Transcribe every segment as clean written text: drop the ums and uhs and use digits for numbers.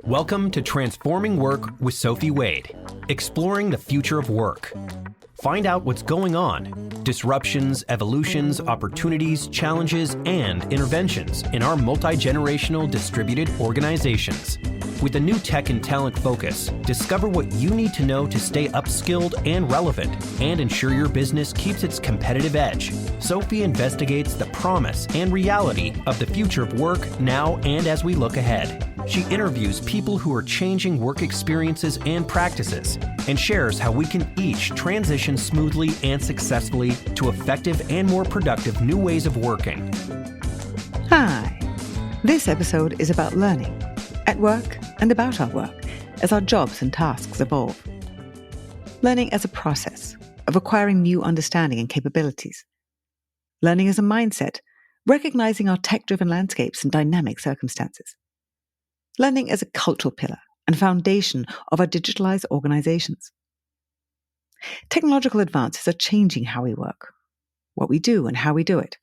Welcome to Transforming Work with Sophie Wade, exploring the future of work. Find out what's going on, disruptions, evolutions, opportunities, challenges, and interventions in our multi-generational distributed organizations. With a new tech and talent focus, discover what you need to know to stay upskilled and relevant and ensure your business keeps its competitive edge. Sophie investigates the promise and reality of the future of work now and as we look ahead. She interviews people who are changing work experiences and practices and shares how we can each transition smoothly and successfully to effective and more productive new ways of working. Hi. This episode is about learning at work and about our work as our jobs and tasks evolve. Learning as a process of acquiring new understanding and capabilities. Learning as a mindset, recognizing our tech-driven landscapes and dynamic circumstances. Learning as a cultural pillar and foundation of our digitalized organizations. Technological advances are changing how we work, what we do and how we do it.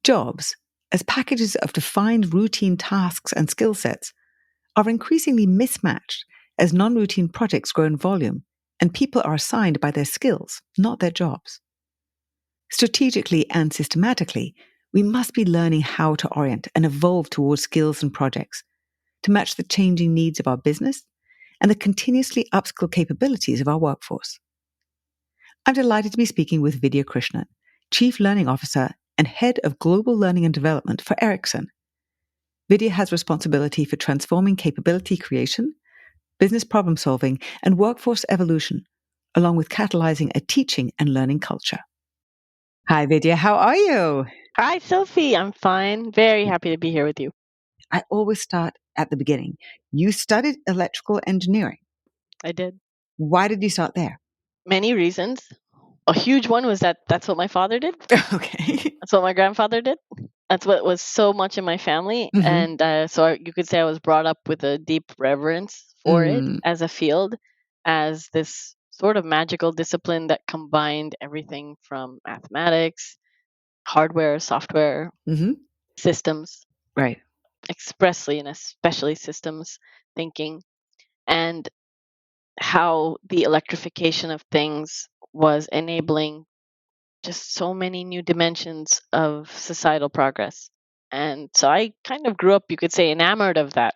Jobs, as packages of defined routine tasks and skill sets, are increasingly mismatched as non-routine projects grow in volume and people are assigned by their skills, not their jobs. Strategically and systematically, we must be learning how to orient and evolve towards skills and projects to match the changing needs of our business and the continuously upskill capabilities of our workforce. I'm delighted to be speaking with Vidya Krishnan, Chief Learning Officer and Head of Global Learning and Development for Ericsson. Vidya has responsibility for transforming capability creation, business problem solving, and workforce evolution, along with catalyzing a teaching and learning culture. Hi, Vidya. How are you? Hi, Sophie. I'm fine. Very happy to be here with you. I always start at the beginning. You studied electrical engineering. I did. Why did you start there? Many reasons. A huge one was that's what my father did. Okay. That's what my grandfather did. That's what was so much in my family. Mhm. And you could say I was brought up with a deep reverence for it as a field, as this sort of magical discipline that combined everything from mathematics, hardware, software, Mhm. systems, Right. expressly and especially systems thinking, and how the electrification of things was enabling just so many new dimensions of societal progress. And so I kind of grew up, you could say, enamored of that.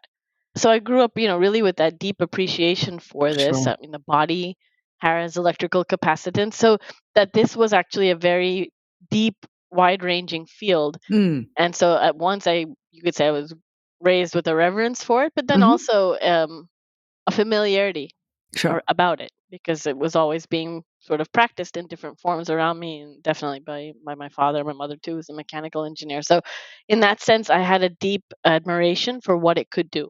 So I grew up, really with that deep appreciation for this. Sure. I mean, the body has electrical capacitance. So that this was actually a very deep, wide ranging field. Mm. And so at once you could say I was raised with a reverence for it, but then Mhm. also a familiarity Sure. about it, because it was always being sort of practiced in different forms around me, and definitely by my father. My mother too is a mechanical engineer, so in that sense I had a deep admiration for what it could do.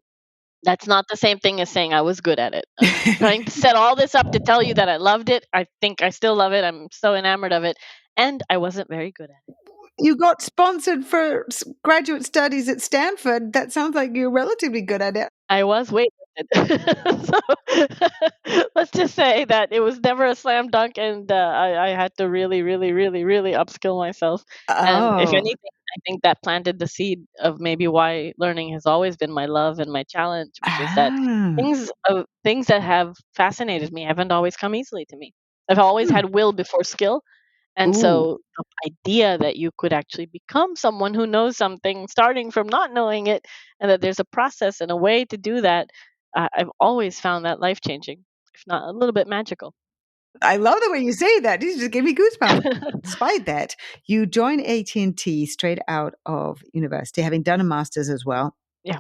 That's not the same thing as saying I was good at it. I'm trying to set all this up to tell you that I loved it. I think I still love it. I'm so enamored of it, and I wasn't very good at it. You got sponsored for graduate studies at Stanford. That sounds like you're relatively good at it. I was waitlisted. So let's just say that it was never a slam dunk, and I had to really, really, really, really upskill myself. And if Oh. anything, I think that planted the seed of maybe why learning has always been my love and my challenge, which is that Ah. things that have fascinated me haven't always come easily to me. I've always Hmm. had will before skill. And Ooh. so the idea that you could actually become someone who knows something starting from not knowing it, and that there's a process and a way to do that, I've always found that life changing, if not a little bit magical. I love the way you say that. You just gave me goosebumps. Despite that, you joined AT&T straight out of university, having done a master's as well. Yeah.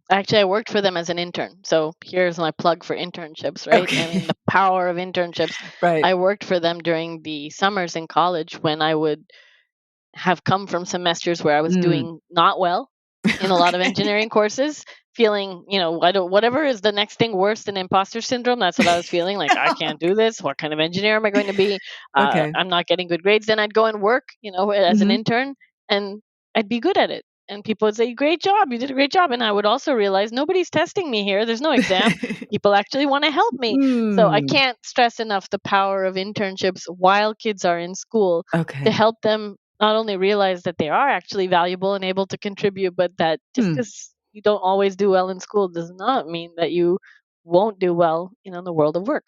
Actually, I worked for them as an intern. So here's my plug for internships, right? I mean, Okay. the power of internships. Right. I worked for them during the summers in college when I would have come from semesters where I was Mm. doing not well in a lot of Okay. engineering courses, feeling, I don't, whatever is the next thing worse than imposter syndrome. That's what I was feeling like. I can't do this. What kind of engineer am I going to be? Okay. I'm not getting good grades. Then I'd go and work, as an Mhm. intern, and I'd be good at it. And people would say, "Great job. You did a great job." And I would also realize nobody's testing me here. There's no exam. People actually want to help me. So I Mm. can't stress enough the power of internships while kids are in school to Okay. help them not only realize that they are actually valuable and able to contribute, but that just Hmm. because you don't always do well in school does not mean that you won't do well, in the world of work.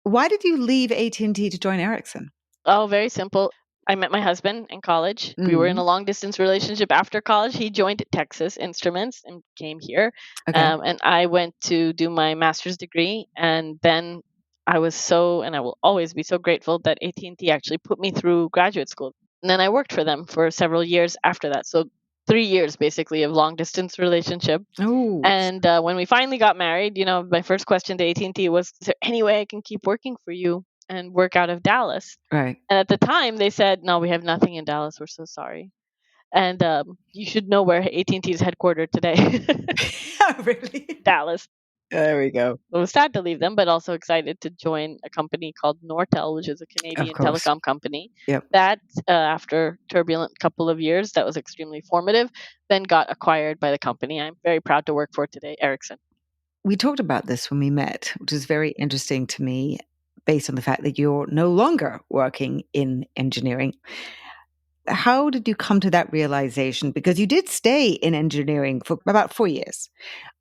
Why did you leave AT&T to join Ericsson? Oh, very simple. I met my husband in college. We were in a Mm. long distance relationship after college. He joined Texas Instruments and came here. Okay. And I went to do my master's degree. And then I was so, and I will always be so grateful that AT&T actually put me through graduate school. And then I worked for them for several years after that. So 3 years basically of long distance relationship. Oh, And when we finally got married, my first question to AT&T was, "Is there any way I can keep working for you and work out of Dallas?" right. And at the time, they said, "No, we have nothing in Dallas. We're so sorry." And you should know where AT&T is headquartered today, Oh, really? Dallas. There we go. I was sad to leave them, but also excited to join a company called Nortel, which is a Of Canadian course. telecom company. Yep. That, after turbulent couple of years, that was extremely formative, then got acquired by the company I'm very proud to work for today, Ericsson. We talked about this when we met, which is very interesting to me based on the fact that you're no longer working in engineering. How did you come to that realization? Because you did stay in engineering for about 4 years.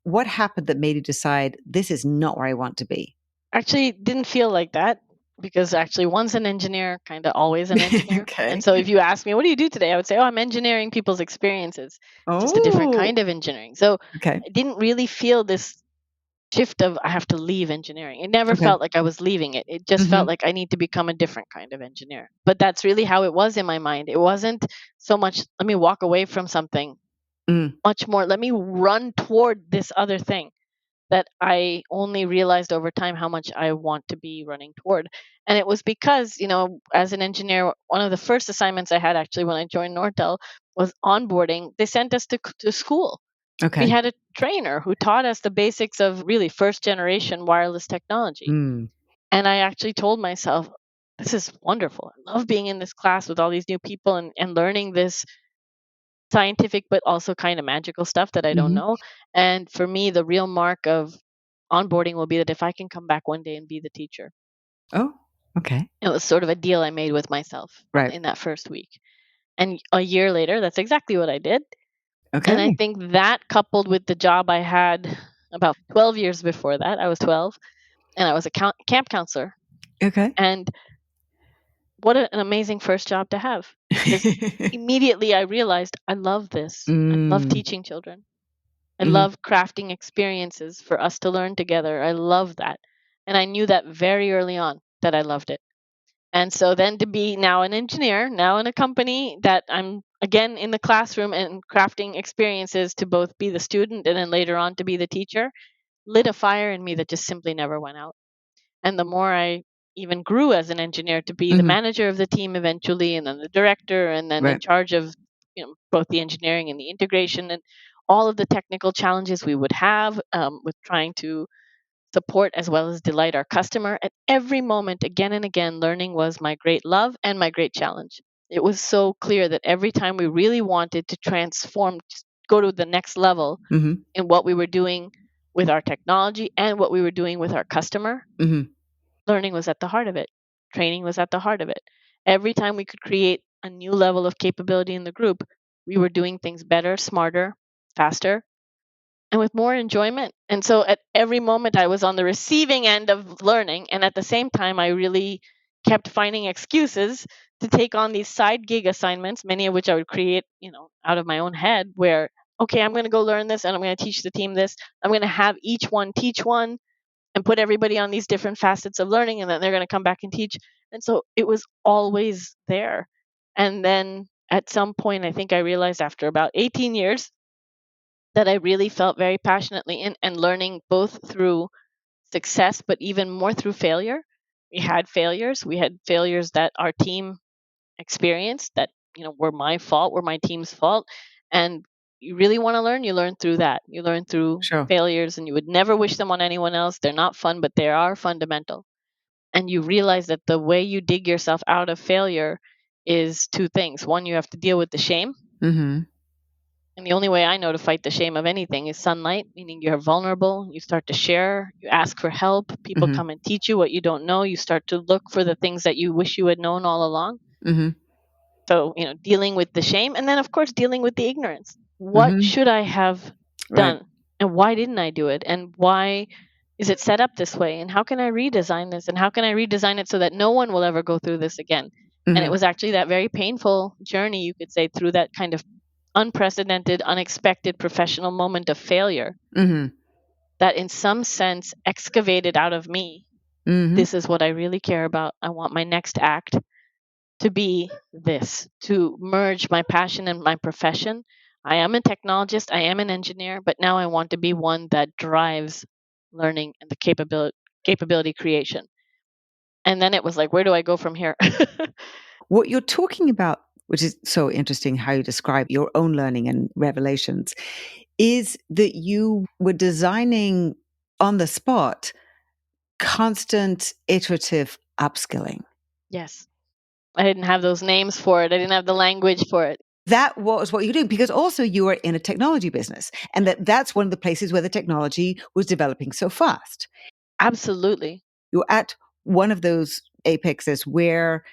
What happened that made you decide this is not where I want to be? Actually, didn't feel like that because actually, once an engineer, kind of always an engineer. Okay. And so, if you ask me, "What do you do today?" I would say, "Oh, I'm engineering people's experiences, just a different Oh, kind of engineering." So, okay. I didn't really feel this shift of I have to leave engineering. It never Okay. felt like I was leaving it. It just Hmm. felt like I need to become a different kind of engineer. But that's really how it was in my mind. It wasn't so much, let me walk away from something, Mm. much more, let me run toward this other thing that I only realized over time how much I want to be running toward. And it was because, as an engineer, one of the first assignments I had actually when I joined Nortel was onboarding. They sent us to school. We Okay. had a trainer who taught us the basics of really first generation wireless technology. Mm. And I actually told myself, this is wonderful. I love being in this class with all these new people and learning this scientific but also kind of magical stuff that I don't Hmm. know. And for me, the real mark of onboarding will be that if I can come back one day and be the teacher. Oh, okay. It was sort of a deal I made with myself Right. in that first week. And a year later, that's exactly what I did. And I Okay. think that coupled with the job I had about 12 years before that, I was 12 and I was a camp counselor. Okay. And what an amazing first job to have because immediately I realized I love this. I love Mm. teaching children. I Hmm. love crafting experiences for us to learn together. I love that. And I knew that very early on that I loved it. And so then to be now an engineer, now in a company that I'm again in the classroom and crafting experiences to both be the student and then later on to be the teacher, lit a fire in me that just simply never went out. And the more I even grew as an engineer to be the Hmm. manager of the team eventually, and then the director, and then in Right. charge of both the engineering and the integration and all of the technical challenges we would have with trying to support as well as delight our customer. At every moment, again and again, learning was my great love and my great challenge. It was so clear that every time we really wanted to transform, just go to the next level Hmm. in what we were doing with our technology and what we were doing with our customer, Hmm. learning was at the heart of it. Training was at the heart of it. Every time we could create a new level of capability in the group, we were doing things better, smarter, faster, and with more enjoyment. And so at every moment, I was on the receiving end of learning. And at the same time, I really kept finding excuses to take on these side gig assignments, many of which I would create, out of my own head, where, okay, I'm going to go learn this and I'm going to teach the team this. I'm going to have each one teach one and put everybody on these different facets of learning. And then they're going to come back and teach. And so it was always there. And then at some point, I think I realized after about 18 years, that I really felt very passionately in and learning both through success, but even more through failure. We had failures. We had failures that our team experienced that, were my fault, were my team's fault. And you really want to learn, you learn through that. You learn through Sure. failures and you would never wish them on anyone else. They're not fun, but they are fundamental. And you realize that the way you dig yourself out of failure is two things. One, you have to deal with the shame. Hmm. And the only way I know to fight the shame of anything is sunlight, meaning you're vulnerable. You start to share, you ask for help. People Hmm. come and teach you what you don't know. You start to look for the things that you wish you had known all along. Hmm. So, dealing with the shame. And then, of course, dealing with the ignorance. What Hmm. should I have Right. done. And why didn't I do it? And why is it set up this way? And how can I redesign this? And how can I redesign it so that no one will ever go through this again? And it Hmm. was actually that very painful journey, you could say, through that kind of unprecedented, unexpected professional moment of failure Hmm. that, in some sense, excavated out of me, Hmm. this is what I really care about. I want my next act to be this, to merge my passion and my profession. I am a technologist, I am an engineer, but now I want to be one that drives learning and the capability creation. And then it was like, where do I go from here? What you're talking about, which is so interesting how you describe your own learning and revelations, is that you were designing on the spot constant iterative upskilling. Yes. I didn't have those names for it. I didn't have the language for it. That was what you're doing because also you were in a technology business and that's one of the places where the technology was developing so fast. Absolutely. You're at one of those apexes where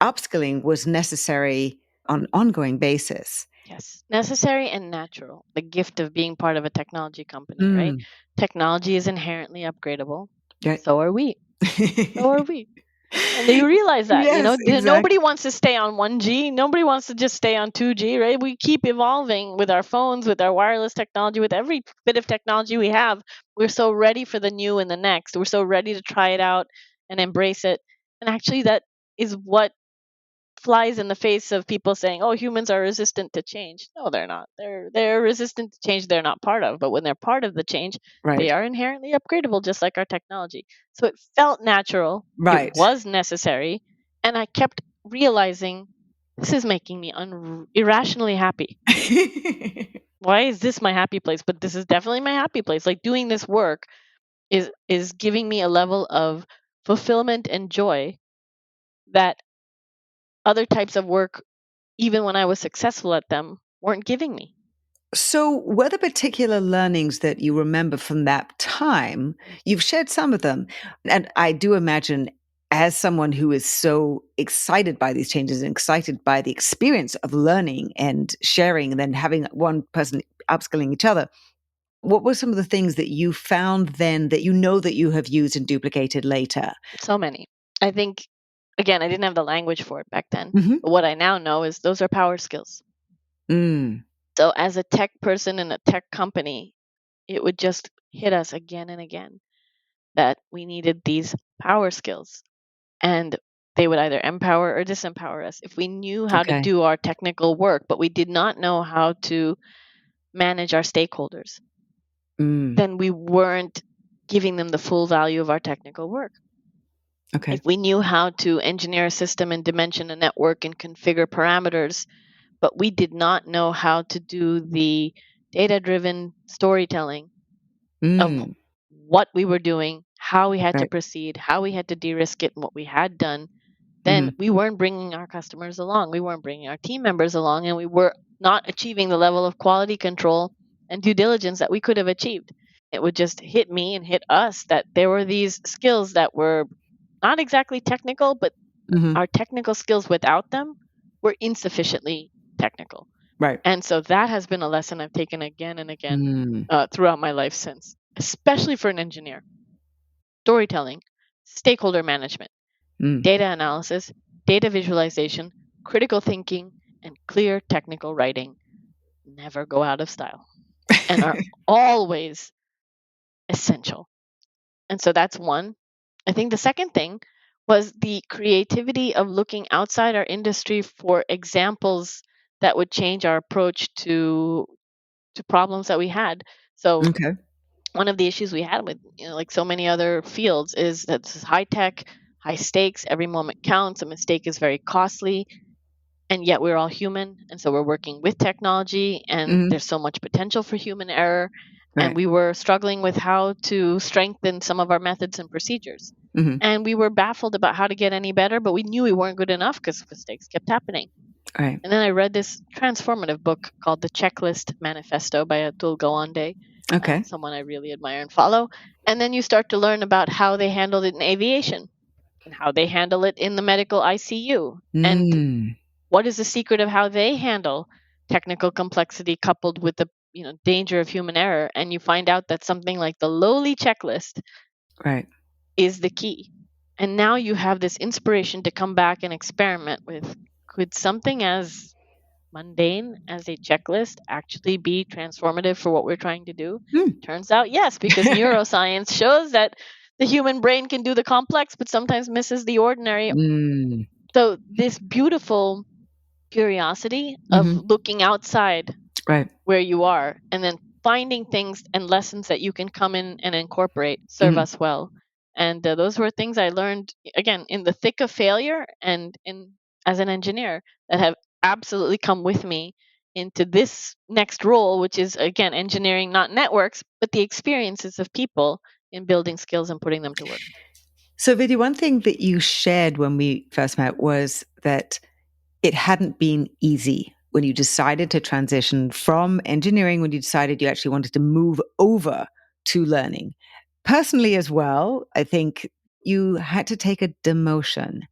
upskilling was necessary on an ongoing basis. Yes. Necessary and natural. The gift of being part of a technology company, right? Mm. Technology is inherently upgradable. Right. So are we. So are we. And they realize that, Yes, nobody exactly. wants to stay on 1G. Nobody wants to just stay on 2G, right? We keep evolving with our phones, with our wireless technology, with every bit of technology we have. We're so ready for the new and the next. We're so ready to try it out and embrace it. And actually, that is what flies in the face of people saying, "Oh, humans are resistant to change." No, they're not. They're resistant to change they're not part of. But when they're part of the change, they Right. are inherently upgradable, just like our technology. So it felt natural. It Right. was necessary, and I kept realizing this is making me irrationally happy. Why is this my happy place? But this is definitely my happy place. Like doing this work is giving me a level of fulfillment and joy that other types of work, even when I was successful at them, weren't giving me. So, were there particular learnings that you remember from that time? You've shared some of them. And I do imagine, as someone who is so excited by these changes and excited by the experience of learning and sharing and then having one person upskilling each other, what were some of the things that you found then that you know that you have used and duplicated later? So many. I think, again, I didn't have the language for it back then. Hmm. But what I now know is those are power skills. Mm. So, as a tech person in a tech company, it would just hit us again and again that we needed these power skills. And they would either empower or disempower us. If we knew how to Okay. do our technical work, but we did not know how to manage our stakeholders, Mm. then we weren't giving them the full value of our technical work. Okay. If we knew how to engineer a system and dimension a network and configure parameters, but we did not know how to do the data driven storytelling of Mm. what we were doing, how we had to Right. proceed, how we had to de risk it, and what we had done, then Hmm. we weren't bringing our customers along. We weren't bringing our team members along, and we were not achieving the level of quality control and due diligence that we could have achieved. It would just hit me and hit us that there were these skills that were not exactly technical, but Hmm. our technical skills without them were insufficiently technical. Right. And so that has been a lesson I've taken again and again Mm. throughout my life since, especially for an engineer. Storytelling, stakeholder management, Mm. data analysis, data visualization, critical thinking, and clear technical writing never go out of style and are always essential. And so that's one. I think the second thing was the creativity of looking outside our industry for examples that would change our approach to problems that we had. So Okay. one of the issues we had with, like so many other fields, is that this is high tech, high stakes, every moment counts, a mistake is very costly, and yet we're all human, and so we're working with technology, and Hmm. there's so much potential for human error, and Right. we were struggling with how to strengthen some of our methods and procedures. Hmm. And we were baffled about how to get any better, but we knew we weren't good enough because mistakes kept happening. Right. And then I read this transformative book called The Checklist Manifesto by Atul Gawande, Okay. someone I really admire and follow. And then you start to learn about how they handled it in aviation and how they handle it in the medical ICU. And Mm. what is the secret of how they handle technical complexity coupled with the danger of human error, and you find out that something like the lowly checklist Right. is the key. And now you have this inspiration to come back and experiment with, could something as mundane as a checklist actually be transformative for what we're trying to do? Mm. Turns out yes, because neuroscience shows that the human brain can do the complex but sometimes misses the ordinary. Mm. So this beautiful curiosity of Mhm. looking outside Right. where you are and then finding things and lessons that you can come in and incorporate serve us well. And those were things I learned again in the thick of failure and in as an engineer that have absolutely come with me into this next role, which is again engineering not networks but the experiences of people in building skills and putting them to work. So, Vidya, one thing that you shared when we first met was that it hadn't been easy when you decided to transition from engineering, when you decided you actually wanted to move over to learning. Personally, as well, I think you had to take a demotion.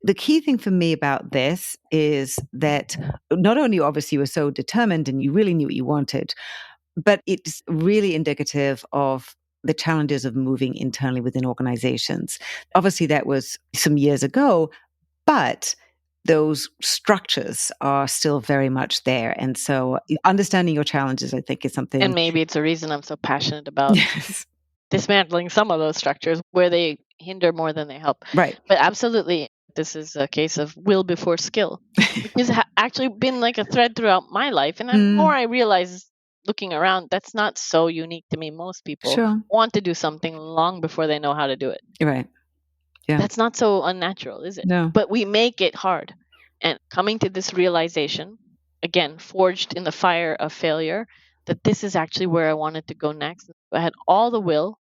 The key thing for me about this is that not only obviously you were so determined and you really knew what you wanted, but it's really indicative of the challenges of moving internally within organizations. Obviously, that was some years ago, but those structures are still very much there. And so understanding your challenges, I think, is something. And maybe it's a reason I'm so passionate about Yes. dismantling some of those structures where they hinder more than they help. Right. But absolutely, this is a case of will before skill, which has actually been like a thread throughout my life. And the more I realize looking around, that's not so unique to me. Most people Sure. want to do something long before they know how to do it. Right. Yeah. That's not so unnatural, is it? No. But we make it hard. And coming to this realization, again, forged in the fire of failure, that this is actually where I wanted to go next. I had all the will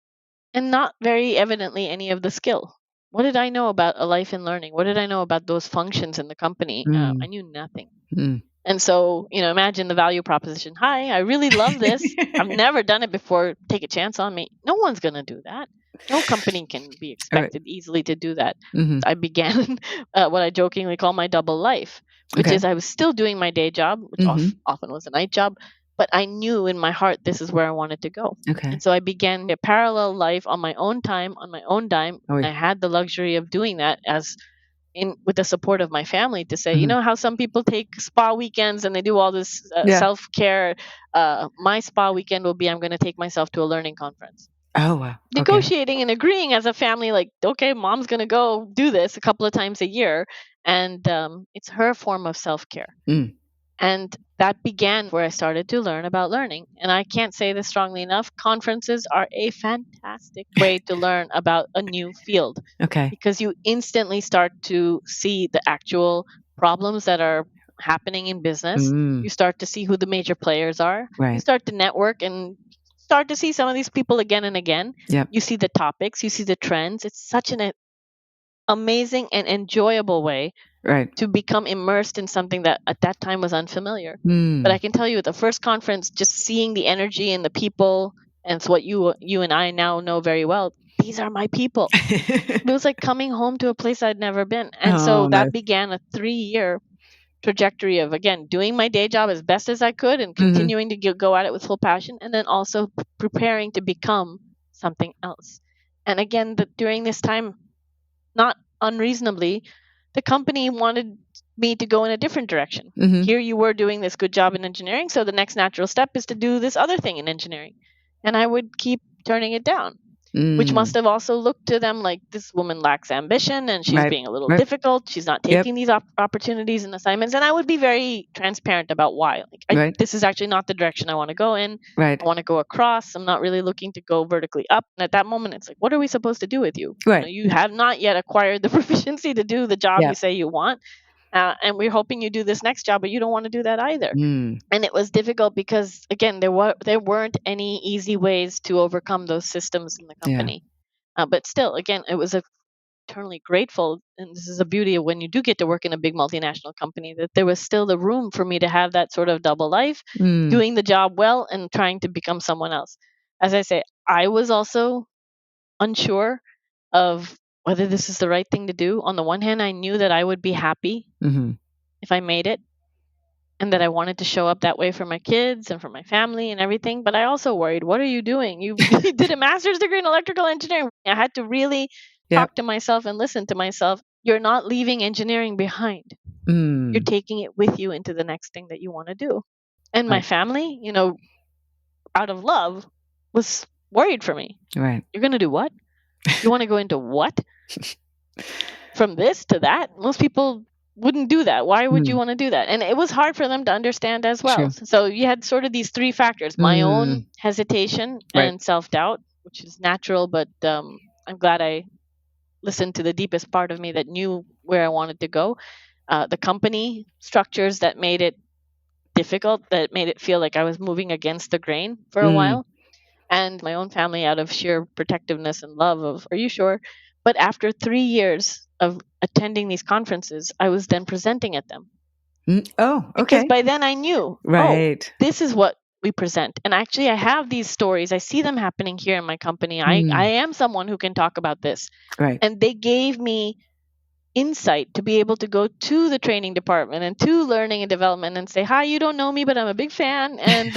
and not very evidently any of the skill. What did I know about a life in learning? What did I know about those functions in the company? I knew nothing. Mm. And so, imagine the value proposition. Hi, I really love this. I've never done it before. Take a chance on me. No one's going to do that. No company can be expected easily to do that. Mhm. I began what I jokingly call my double life, which Okay. is I was still doing my day job, which often was a night job, but I knew in my heart this is where I wanted to go. Okay. And so I began a parallel life on my own time, on my own dime. Oh, I had the luxury of doing that with the support of my family to say, Mhm. how some people take spa weekends and they do all this Yeah. self-care. My spa weekend will be I'm going to take myself to a learning conference. Oh, wow. Okay. Negotiating and agreeing as a family, like, okay, mom's going to go do this a couple of times a year. And it's her form of self-care. Mm. And that began where I started to learn about learning. And I can't say this strongly enough. Conferences are a fantastic way to learn about a new field Okay. because you instantly start to see the actual problems that are happening in business. Mm. You start to see who the major players are. You Right. start to network and start to see some of these people again and again. Yep. You see the topics, you see the trends. It's such an amazing and enjoyable way Right. to become immersed in something that at that time was unfamiliar. Mm. But I can tell you at the first conference, just seeing the energy and the people, and it's what you and I now know very well. These are my people. It was like coming home to a place I'd never been. And so Oh, that nice. began a 3-year trajectory of, again, doing my day job as best as I could and Mhm. continuing to go at it with full passion, and then also preparing to become something else. And again, during this time, not unreasonably, the company wanted me to go in a different direction. Mhm. Here you were doing this good job in engineering, so the next natural step is to do this other thing in engineering. And I would keep turning it down, which must have also looked to them like this woman lacks ambition and she's Right. being a little Right. difficult. She's not taking these opportunities and assignments. And I would be very transparent about why. Right. This is actually not the direction I want to go in. Right. I want to go across. I'm not really looking to go vertically up. And at that moment, it's like, what are we supposed to do with you? Right. You have not yet acquired the proficiency to do the job Yeah. you say you want. And we're hoping you do this next job, but you don't want to do that either. Mm. And it was difficult because, again, there weren't any easy ways to overcome those systems in the company. But still, again, it was eternally grateful. And this is the beauty of when you do get to work in a big multinational company, that there was still the room for me to have that sort of double life, Mm. doing the job well and trying to become someone else. As I say, I was also unsure of whether this is the right thing to do. On the one hand, I knew that I would be happy Mhm. if I made it. and that I wanted to show up that way for my kids and for my family and everything. But I also worried, what are you doing? You did a master's degree in electrical engineering. I had to really Yep. talk to myself and listen to myself. You're not leaving engineering behind. You're taking it with you into the next thing that you want to do. And my Right. family, out of love, was worried for me. Right. You're going to do what? You want to go into what? From this to that? Most people wouldn't do that. Why would you want to do that? And it was hard for them to understand as well. Sure. So you had sort of these three factors: my own hesitation Right. and self-doubt, which is natural, but I'm glad I listened to the deepest part of me that knew where I wanted to go. The company structures that made it difficult, that made it feel like I was moving against the grain for a while, and my own family out of sheer protectiveness and love of, are you sure? But after 3 years of attending these conferences, I was then presenting at them. Oh, Because okay. by then I knew, Right. this is what we present. And actually, I have these stories. I see them happening here in my company. I am someone who can talk about this. Right. And they gave me insight to be able to go to the training department and to learning and development and say, hi, you don't know me, but I'm a big fan and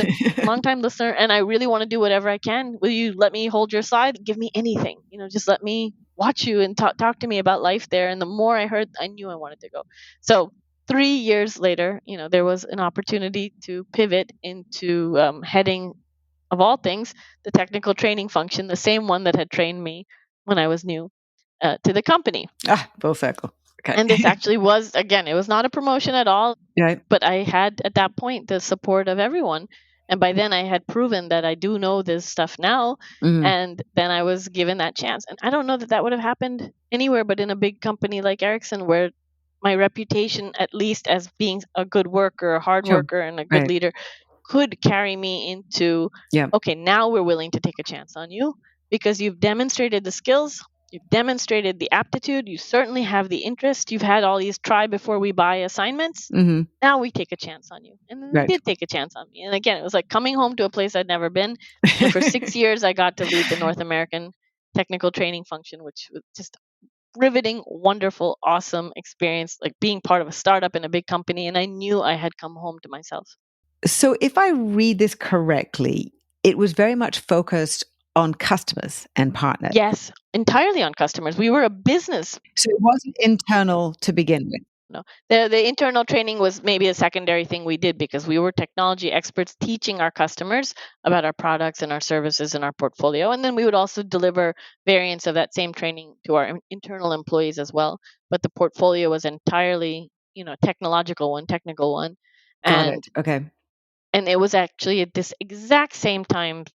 long time listener, and I really want to do whatever I can. Will you let me hold your side? Give me anything, just let me watch you and talk to me about life there. And the more I heard, I knew I wanted to go. So 3 years later, there was an opportunity to pivot into heading, of all things, the technical training function, the same one that had trained me when I was new to the company. Full circle. Okay. And this actually was, again, it was not a promotion at all, Right. but I had at that point the support of everyone. And by then I had proven that I do know this stuff now. And then I was given that chance. And I don't know that that would have happened anywhere but in a big company like Ericsson, where my reputation, at least as being a good worker, a hard Sure. worker, and a good Right. leader, could carry me into, Yeah. okay, now we're willing to take a chance on you because you've demonstrated the skills. You've demonstrated the aptitude. You certainly have the interest. You've had all these try before we buy assignments. Now we take a chance on you. And then they Right. did take a chance on me. And again, it was like coming home to a place I'd never been. And for 6 years, I got to lead the North American technical training function, which was just riveting, wonderful, awesome experience, like being part of a startup in a big company. And I knew I had come home to myself. So if I read this correctly, it was very much focused on customers and partners. Yes, entirely on customers. We were a business. So it wasn't internal to begin with. No, the internal training was maybe a secondary thing we did because we were technology experts teaching our customers about our products and our services and our portfolio. And then we would also deliver variants of that same training to our internal employees as well. But the portfolio was entirely, technological one, technical one. Got And it. Okay. and it was actually at this exact same time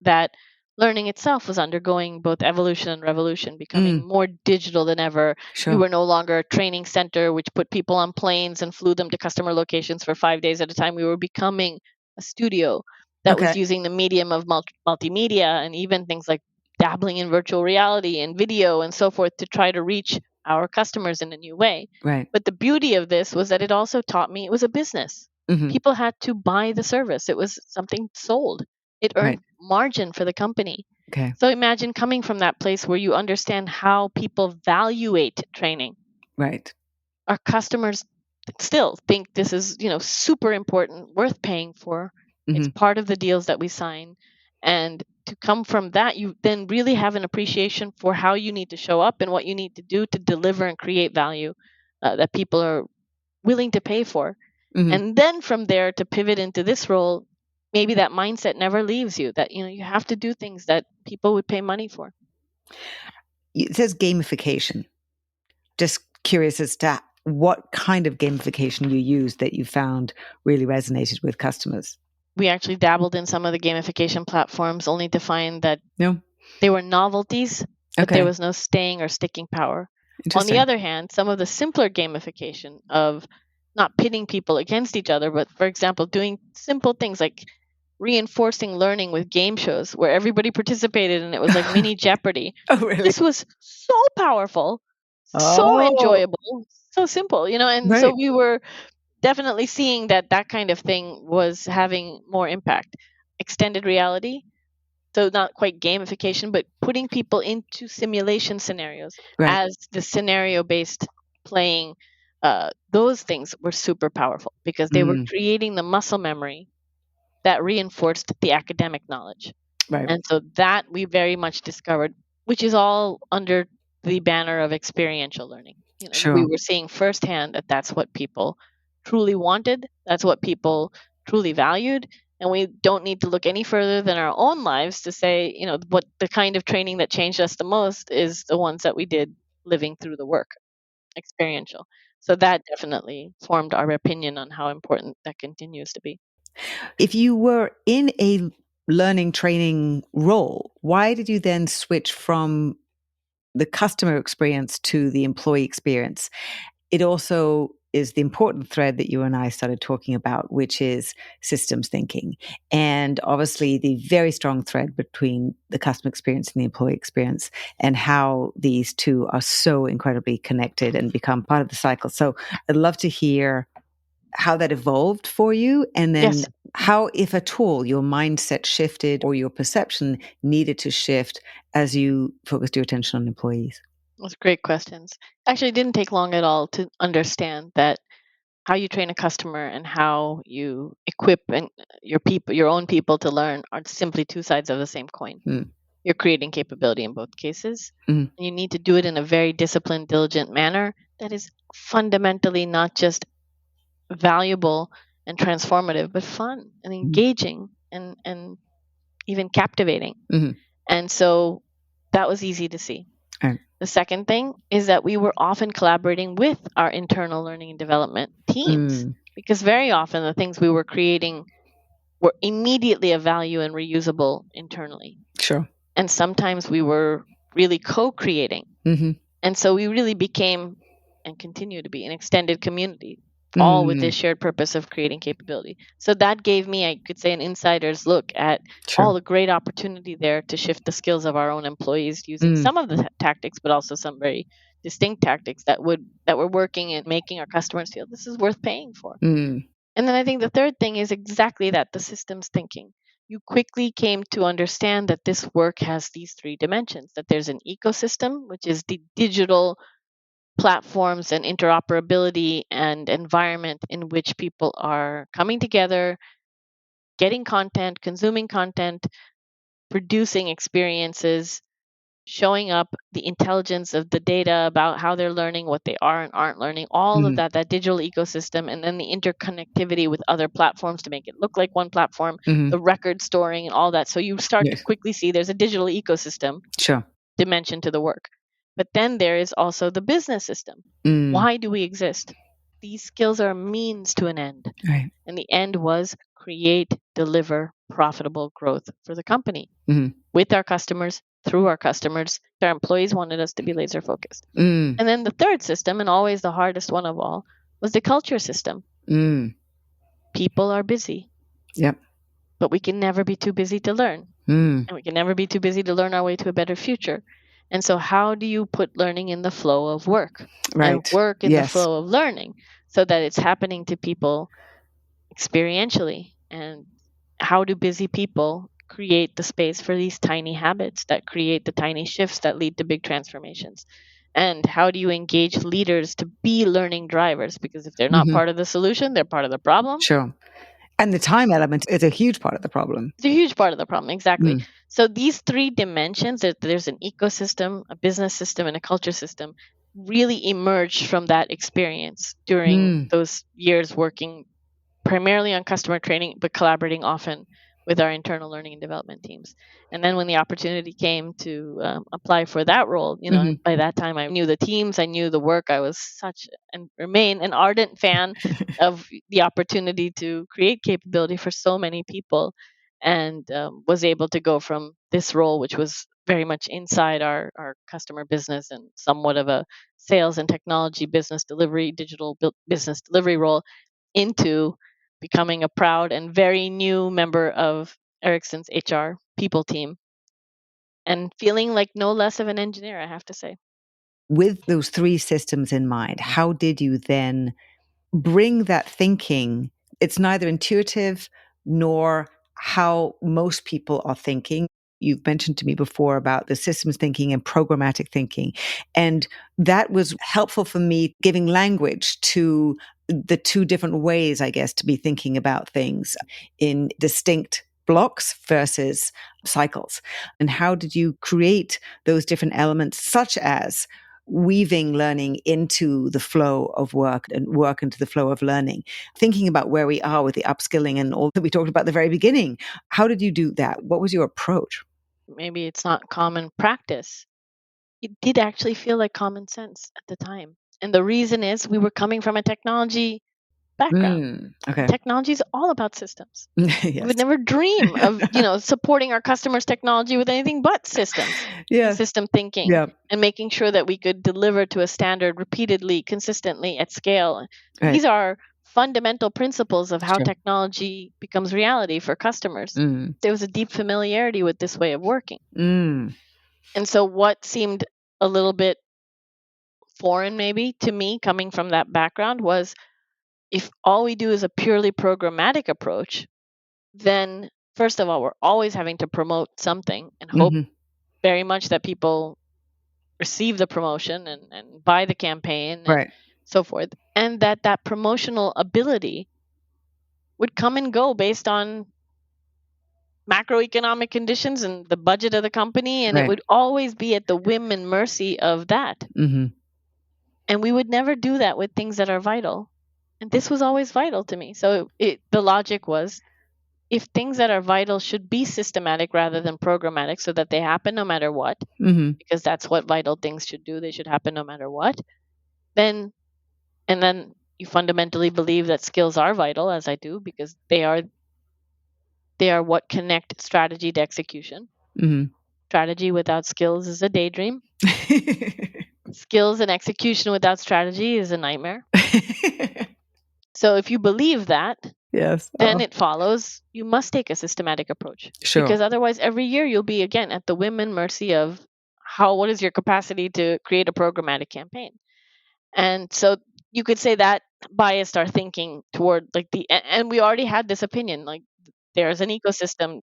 that learning itself was undergoing both evolution and revolution, becoming more digital than ever. Sure. We were no longer a training center which put people on planes and flew them to customer locations for 5 days at a time. We were becoming a studio that was using the medium of multimedia and even things like dabbling in virtual reality and video and so forth to try to reach our customers in a new way. Right. But the beauty of this was that it also taught me it was a business. People had to buy the service. It was something sold. It earned margin for the company. Okay. So imagine coming from that place where you understand how people valuate training. Right. Our customers still think this is, super important, worth paying for. It's part of the deals that we sign. And to come from that, you then really have an appreciation for how you need to show up and what you need to do to deliver and create value that people are willing to pay for. And then from there to pivot into this role, maybe that mindset never leaves you, that you have to do things that people would pay money for. It says gamification. Just curious as to what kind of gamification you used that you found really resonated with customers. We actually dabbled in some of the gamification platforms only to find that No. they were novelties, but there was no staying or sticking power. On the other hand, some of the simpler gamification of not pitting people against each other, but for example, doing simple things like reinforcing learning with game shows where everybody participated and it was like mini Jeopardy. Oh, really? This was so powerful, so enjoyable, so simple, and so we were definitely seeing that kind of thing was having more impact. Extended reality, so not quite gamification, but putting people into simulation scenarios as the scenario-based playing those things were super powerful because they were creating the muscle memory that reinforced the academic knowledge. Right. And so that we very much discovered, which is all under the banner of experiential learning. We Sure. were seeing firsthand that that's what people truly wanted, that's what people truly valued, and we don't need to look any further than our own lives to say, what the kind of training that changed us the most is the ones that we did living through the work, experiential. So that definitely formed our opinion on how important that continues to be. If you were in a learning training role, why did you then switch from the customer experience to the employee experience? It also is the important thread that you and I started talking about, which is systems thinking. And obviously the very strong thread between the customer experience and the employee experience, and how these two are so incredibly connected and become part of the cycle. So I'd love to hear how that evolved for you, and then Yes. how, if at all, your mindset shifted or your perception needed to shift as you focused your attention on employees. Those are great questions. Actually, it didn't take long at all to understand that how you train a customer and how you equip your own people to learn are simply two sides of the same coin. Mm. You're creating capability in both cases, Mm. and you need to do it in a very disciplined, diligent manner that is fundamentally not just valuable and transformative, but fun and Mm. engaging and even captivating. Mm. And so that was easy to see. Right. The second thing is that we were often collaborating with our internal learning and development teams, Mm. because very often the things we were creating were immediately of value and reusable internally. Sure. And sometimes we were really co creating. Mm-hmm. And so we really became and continue to be an extended community, all with this shared purpose of creating capability. So that gave me, I could say, an insider's look at Sure. all the great opportunity there to shift the skills of our own employees using some of the tactics, but also some very distinct tactics that were working and making our customers feel this is worth paying for. Mm. And then I think the third thing is exactly that, the systems thinking. You quickly came to understand that this work has these three dimensions, that there's an ecosystem, which is the digital platforms and interoperability and environment in which people are coming together, getting content, consuming content, producing experiences, showing up, the intelligence of the data about how they're learning, what they are and aren't learning, all of that digital ecosystem, and then the interconnectivity with other platforms to make it look like one platform, Mm-hmm. the record storing and all that. So you start to Yes. quickly see there's a digital ecosystem Sure. dimension to the work. But then there is also the business system. Mm. Why do we exist? These skills are a means to an end. Right. And the end was create, deliver profitable growth for the company Mm-hmm. with our customers, through our customers. Our employees wanted us to be laser focused. Mm. And then the third system, and always the hardest one of all, was the culture system. Mm. People are busy. Yep. But we can never be too busy to learn. Mm. And we can never be too busy to learn our way to a better future. And so how do you put learning in the flow of work? Right. And work in the Yes. flow of learning so that it's happening to people experientially? And how do busy people create the space for these tiny habits that create the tiny shifts that lead to big transformations? And how do you engage leaders to be learning drivers? Because if they're not Mm-hmm. part of the solution, they're part of the problem. Sure. And the time element is a huge part of the problem. It's a huge part of the problem, exactly. Mm. So these three dimensions, that there's an ecosystem, a business system, and a culture system, really emerged from that experience during those years working primarily on customer training, but collaborating often with our internal learning and development teams. And then when the opportunity came to apply for that role, Mm-hmm. by that time I knew the teams, I knew the work. I was such and remain an ardent fan of the opportunity to create capability for so many people, and was able to go from this role, which was very much inside our customer business and somewhat of a sales and technology business delivery, digital business delivery role, into becoming a proud and very new member of Ericsson's HR people team, and feeling like no less of an engineer, I have to say. With those three systems in mind, how did you then bring that thinking? It's neither intuitive nor how most people are thinking. You've mentioned to me before about the systems thinking and programmatic thinking. And that was helpful for me giving language to the two different ways, I guess, to be thinking about things in distinct blocks versus cycles. And how did you create those different elements, such as weaving learning into the flow of work and work into the flow of learning, thinking about where we are with the upskilling and all that we talked about at the very beginning? How did you do that? What was your approach? Maybe it's not common practice. It did actually feel like common sense at the time. And the reason is we were coming from a technology background. Okay. Technology is all about systems. We Yes. would never dream of, supporting our customers' technology with anything but systems and Yes. system thinking Yeah. and making sure that we could deliver to a standard repeatedly, consistently at scale. Right. These are fundamental principles of how Sure. technology becomes reality for customers. Mm. There was a deep familiarity with this way of working. Mm. And so what seemed a little bit foreign maybe to me coming from that background was if all we do is a purely programmatic approach, then first of all, we're always having to promote something and hope Mhm. very much that people receive the promotion and buy the campaign and Right. so forth. And that promotional ability would come and go based on macroeconomic conditions and the budget of the company. And it Right. would always be at the whim and mercy of that. Mhm. And we would never do that with things that are vital. And this was always vital to me. So the logic was if things that are vital should be systematic rather than programmatic so that they happen no matter what, Mhm. because that's what vital things should do, they should happen no matter what, then and then you fundamentally believe that skills are vital as I do because they are what connect strategy to execution. Mhm. Strategy without skills is a daydream. Skills and execution without strategy is a nightmare. So if you believe that, Yes. then Oh, it follows you must take a systematic approach sure. because otherwise every year you'll be again at the whim and mercy of what is your capacity to create a programmatic campaign. And so you could say that biased our thinking toward and we already had this opinion like there's an ecosystem.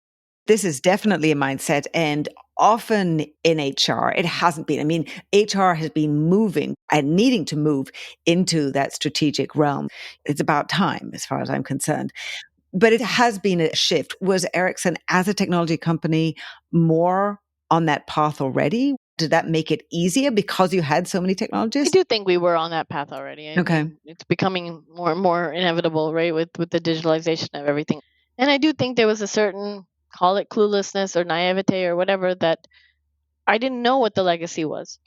This is definitely a mindset, and often in HR, it hasn't been. I mean, HR has been moving and needing to move into that strategic realm. It's about time, as far as I'm concerned. But it has been a shift. Was Ericsson, as a technology company, more on that path already? Did that make it easier because you had so many I technologists? do think we were on that path already. I Okay. mean, it's becoming more and more inevitable, right, with the digitalization of everything. And I do think there was a certain call it cluelessness or naivete or whatever that I didn't know what the legacy was.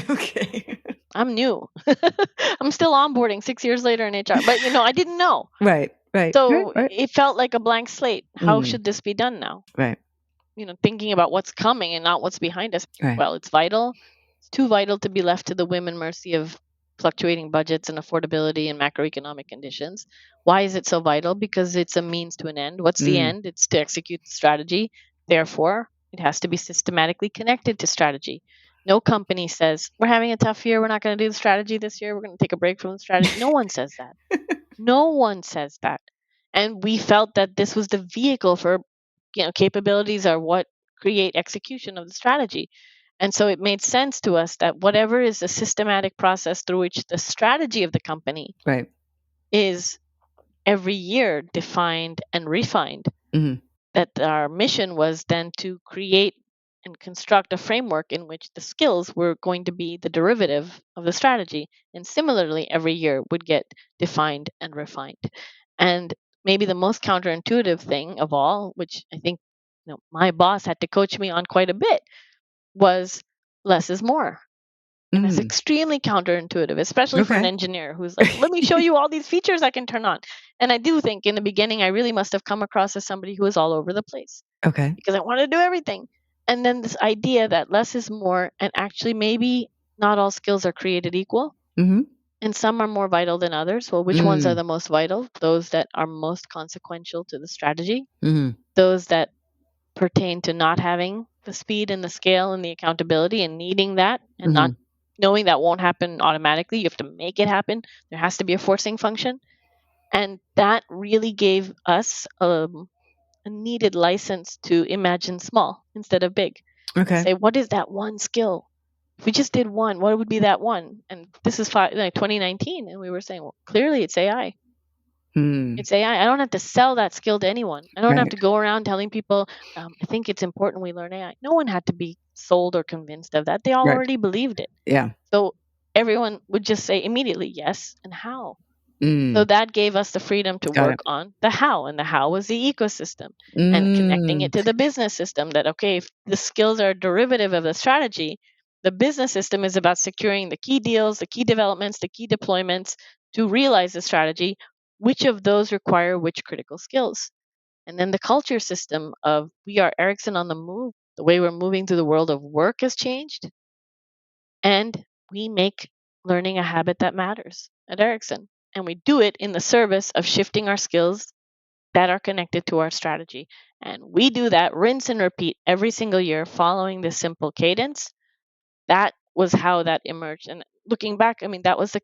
Okay. I'm new. I'm still onboarding 6 years later in HR, but I didn't know. Right, right, right, So right. it felt like a blank slate. How Mm, should this be done now? right, Thinking about what's coming and not what's behind us. right. Well, it's vital. It's too vital to be left to the whim and mercy of fluctuating budgets and affordability and macroeconomic conditions. Why is it so vital? Because it's a means to an end. What's the Mm, end? It's to execute the strategy. Therefore, it has to be systematically connected to strategy. No company says, we're having a tough year. We're not going to do the strategy this year. We're going to take a break from the strategy. No one says that. No one says that. And we felt that this was the vehicle for, capabilities are what create execution of the strategy. And so it made sense to us that whatever is the systematic process through which the strategy of the company right. is every year defined and refined, Mhm, that our mission was then to create and construct a framework in which the skills were going to be the derivative of the strategy. And similarly, every year would get defined and refined. And maybe the most counterintuitive thing of all, which I think my boss had to coach me on quite a bit, was less is more. And it's mm, extremely counterintuitive, especially for an okay. engineer who's like, let me show you all these features I can turn on. And I do think in the beginning, I really must have come across as somebody who was all over the place Okay. because I wanted to do everything. And then this idea that less is more, and actually, maybe not all skills are created equal, Mhm, and some are more vital than others. Well, which ones are mm, the most vital? Those that are most consequential to the strategy, mhm, those that pertain to not having the speed and the scale and the accountability and needing that and not mhm, knowing that won't happen automatically. You have to make it happen. There has to be a forcing function. And that really gave us a needed license to imagine small instead of big. And Okay. say, what is that one skill? If we just did one, what would be that one? And this is 2019, and we were saying, well, clearly it's AI. Hmm. It's AI. I don't have to sell that skill to anyone. I don't have Right. to go around telling people, I think it's important we learn AI. No one had to be sold or convinced of that. They all Right. already believed it. Yeah. So everyone would just say immediately, yes, and how. So Mm. that gave us the freedom to Got work it. on the how, and the how was the ecosystem and connecting it to the business system. That, okay, if the skills are a derivative of the strategy, the business system is about securing the key deals, the key developments, the key deployments to realize the strategy. Which of those require which critical skills? And then the culture system of we are Ericsson on the move. The way we're moving through the world of work has changed, and we make learning a habit that matters at Ericsson. And we do it in the service of shifting our skills that are connected to our strategy. And we do that rinse and repeat every single year following this simple cadence. That was how that emerged. And looking back, I mean, that was the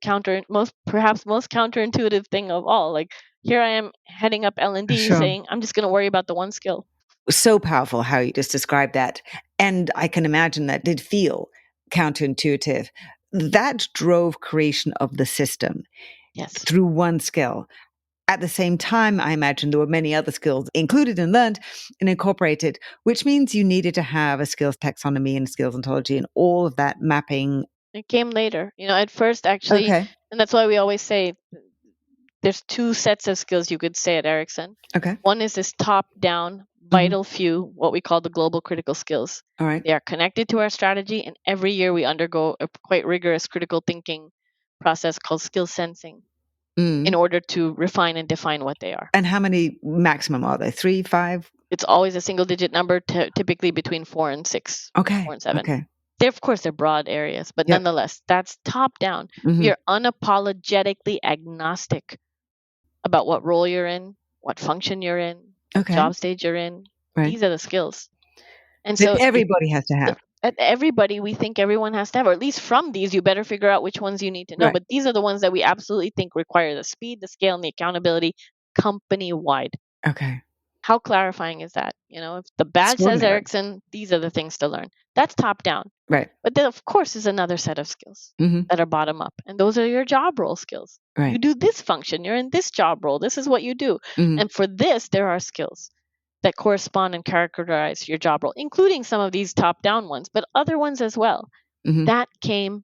perhaps most counterintuitive thing of all. Like, here I am heading up L&D Sure. saying, I'm just going to worry about the one skill. So powerful how you just described that. And I can imagine that did feel counterintuitive. That drove creation of the system Yes. through one skill. At the same time, I imagine there were many other skills included and learned and incorporated, which means you needed to have a skills taxonomy and skills ontology and all of that mapping. It came later. At first, actually, Okay. and that's why we always say there's two sets of skills you could say at Ericsson. Okay. One is this top down, vital few, what we call the global critical skills. All right. They are connected to our strategy, and every year we undergo a quite rigorous critical thinking process called skill sensing in order to refine and define what they are. And how many maximum are there? 3, 5? It's always a single digit number, typically between 4 and 6, Okay. 4 and 7. Okay. Of course, they're broad areas, but Yep. nonetheless, that's top down. We are unapologetically agnostic about what role you're in, what function you're in, what Okay. job stage you're in. Right. These are the skills. And That so everybody has to have. everybody, we think everyone has to have, or at least from these, you better figure out which ones you need to know. Right. But these are the ones that we absolutely think require the speed, the scale, and the accountability company wide. Okay. How clarifying is that? If the badge says Extraordinary. Ericsson, these are the things to learn. That's top down. Right. But then, of course, is another set of skills that are bottom up. And those are your job role skills. Right. You do this function, you're in this job role, this is what you do. And for this, there are skills that correspond and characterize your job role, including some of these top down ones, but other ones as well. That came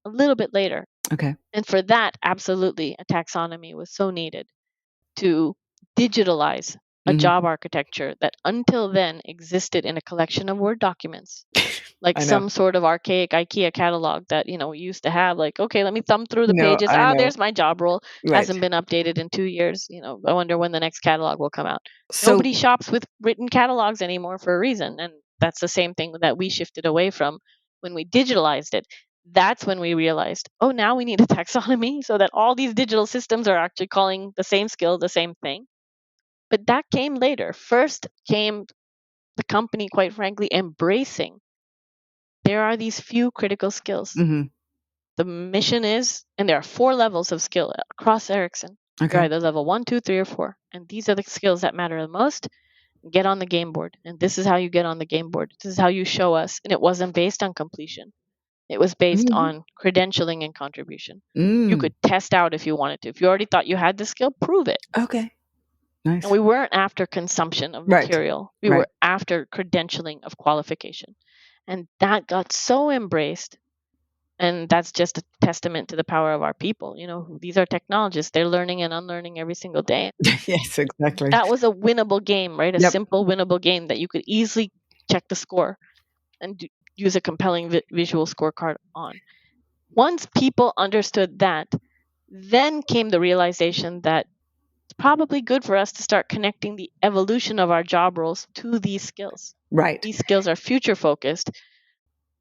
a little bit later. Okay. And for that, absolutely, a taxonomy was so needed to digitalize a job architecture that until then existed in a collection of Word documents, like some sort of archaic IKEA catalog that we used to have. Like, okay, let me thumb through the pages. I know. There's my job role. Right. Hasn't been updated in 2 years. I wonder when the next catalog will come out. So, Nobody shops with written catalogs anymore for a reason, and that's the same thing that we shifted away from when we digitalized it. That's when we realized, oh, now we need a taxonomy so that all these digital systems are actually calling the same skill the same thing. But that came later. First came the company, quite frankly, embracing there are these few critical skills. The mission is, and there are 4 levels of skill across Ericsson. okay. You're either level 1, 2, 3, or 4. And these are the skills that matter the most. Get on the game board. And this is how you get on the game board. This is how you show us. And it wasn't based on completion. It was based on credentialing and contribution. You could test out if you wanted to. If you already thought you had the skill, prove it. Okay. Nice. And we weren't after consumption of Right. material. We Right. were after credentialing of qualification. And that got so embraced. And that's just a testament to the power of our people. These are technologists. They're learning and unlearning every single day. Yes, exactly. That was a winnable game, right? A Yep. simple winnable game that you could easily check the score and use a compelling visual scorecard on. Once people understood that, then came the realization that it's probably good for us to start connecting the evolution of our job roles to these skills. Right. These skills are future focused.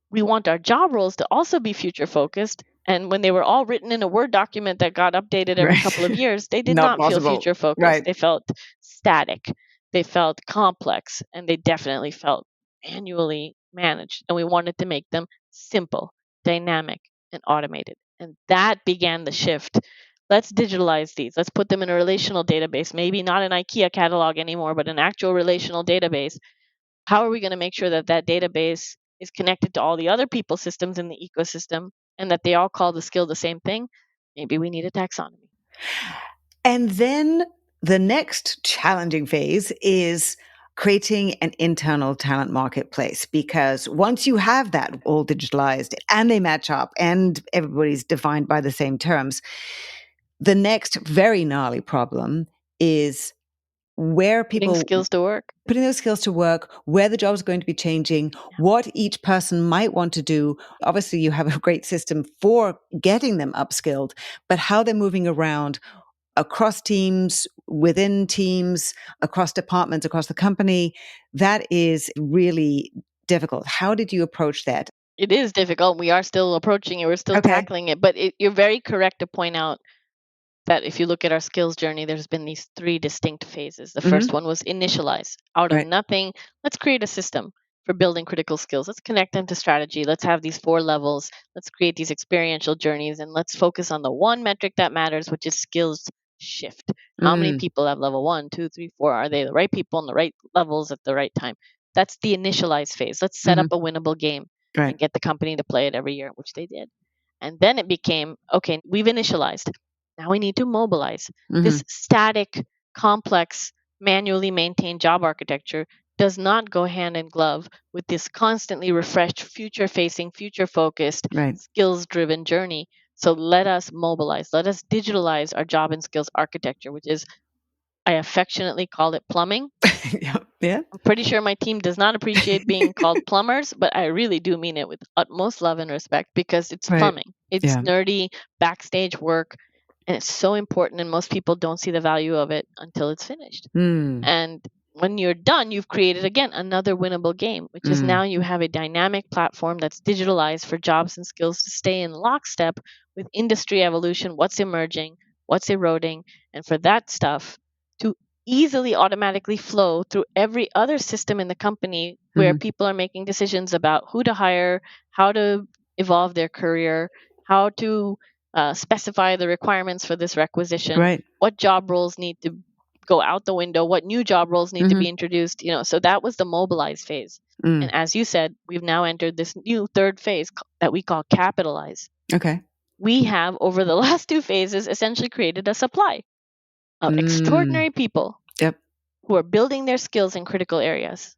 We want our job roles to also be future focused. And when they were all written in a Word document that got updated every Right. couple of years, they did Not not feel possible. future focused. Right. They felt static. They felt complex. And they definitely felt manually managed. And we wanted to make them simple, dynamic, and automated. And that began the shift. let's digitalize these. Let's put them in a relational database, maybe not an IKEA catalog anymore, but an actual relational database. How are we going to make sure that that database is connected to all the other people's systems in the ecosystem and that they all call the skill the same thing? Maybe we need a taxonomy. And then the next challenging phase is creating an internal talent marketplace, because once you have that all digitalized and they match up and everybody's defined by the same terms, the next very gnarly problem is where people Putting skills to work. putting those skills to work, where the jobs are going to be changing, what each person might want to do. Obviously, you have a great system for getting them upskilled, but how they're moving around across teams, within teams, across departments, across the company, that is really difficult. How did you approach that? It is difficult. We are still approaching it. We're still Okay. tackling it. But you're very correct to point out that if you look at our skills journey, there's been these three distinct phases. The first one was initialize. Out of Right. nothing, let's create a system for building critical skills. Let's connect them to strategy. Let's have these 4 levels. Let's create these experiential journeys, and let's focus on the one metric that matters, which is skills shift. How many people have level 1, 2, 3, 4? Are they the right people in the right levels at the right time? That's the initialize phase. Let's set up a winnable game Right. and get the company to play it every year, which they did. And then it became, okay, we've initialized. Now we need to mobilize. This static, complex, manually maintained job architecture does not go hand in glove with this constantly refreshed, future facing, future focused, Right. skills driven journey. So let us mobilize, let us digitalize our job and skills architecture, which is, I affectionately call it plumbing. Yeah. I'm pretty sure my team does not appreciate being called plumbers, but I really do mean it with utmost love and respect, because it's Right. plumbing. It's Yeah. nerdy backstage work, and it's so important, and most people don't see the value of it until it's finished. And when you're done, you've created, again, another winnable game, which is now you have a dynamic platform that's digitalized for jobs and skills to stay in lockstep with industry evolution, what's emerging, what's eroding, and for that stuff to easily automatically flow through every other system in the company where people are making decisions about who to hire, how to evolve their career, how to specify the requirements for this requisition, Right. what job roles need to go out the window, what new job roles need to be introduced. So that was the mobilize phase. And as you said, we've now entered this new third phase that we call capitalize. Okay. We have, over the last 2 phases, essentially created a supply of extraordinary people Yep. who are building their skills in critical areas.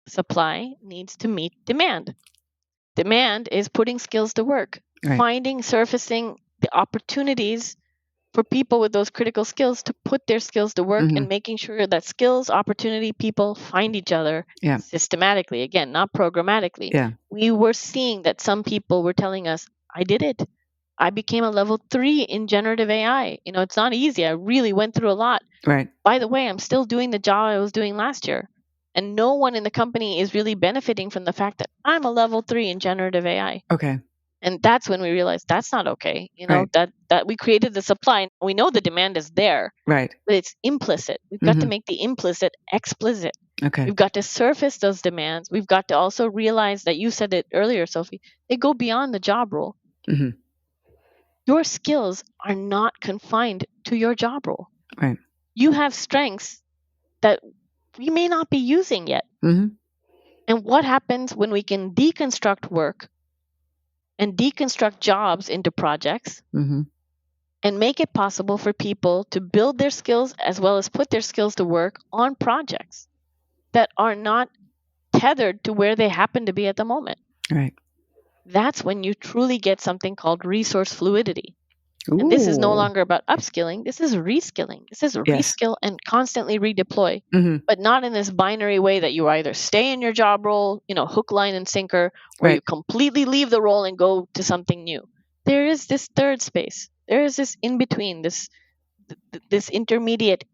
Supply needs to meet demand. Demand is putting skills to work, Right. surfacing the opportunities for people with those critical skills to put their skills to work, and making sure that skills, opportunity, people find each other Yeah. systematically, again, not programmatically. Yeah. We were seeing that some people were telling us, I did it. I became a level 3 in generative AI. It's not easy. I really went through a lot. Right. By the way, I'm still doing the job I was doing last year. And no one in the company is really benefiting from the fact that I'm a level 3 in generative AI. Okay. And that's when we realized that's not okay. Right. That we created the supply, and we know the demand is there, Right. but it's implicit. We've got to make the implicit explicit. Okay. We've got to surface those demands. We've got to also realize that, you said it earlier, Sophie, they go beyond the job role. Your skills are not confined to your job role. Right. You have strengths that we may not be using yet. And what happens when we can deconstruct work and deconstruct jobs into projects and make it possible for people to build their skills as well as put their skills to work on projects that are not tethered to where they happen to be at the moment? Right. That's when you truly get something called resource fluidity. And this is no longer about upskilling. This is reskilling. This is Yes. reskill and constantly redeploy, but not in this binary way that you either stay in your job role, hook, line, and sinker, or you completely leave the role and go to something new. There is this third space. There is this in between, this intermediate,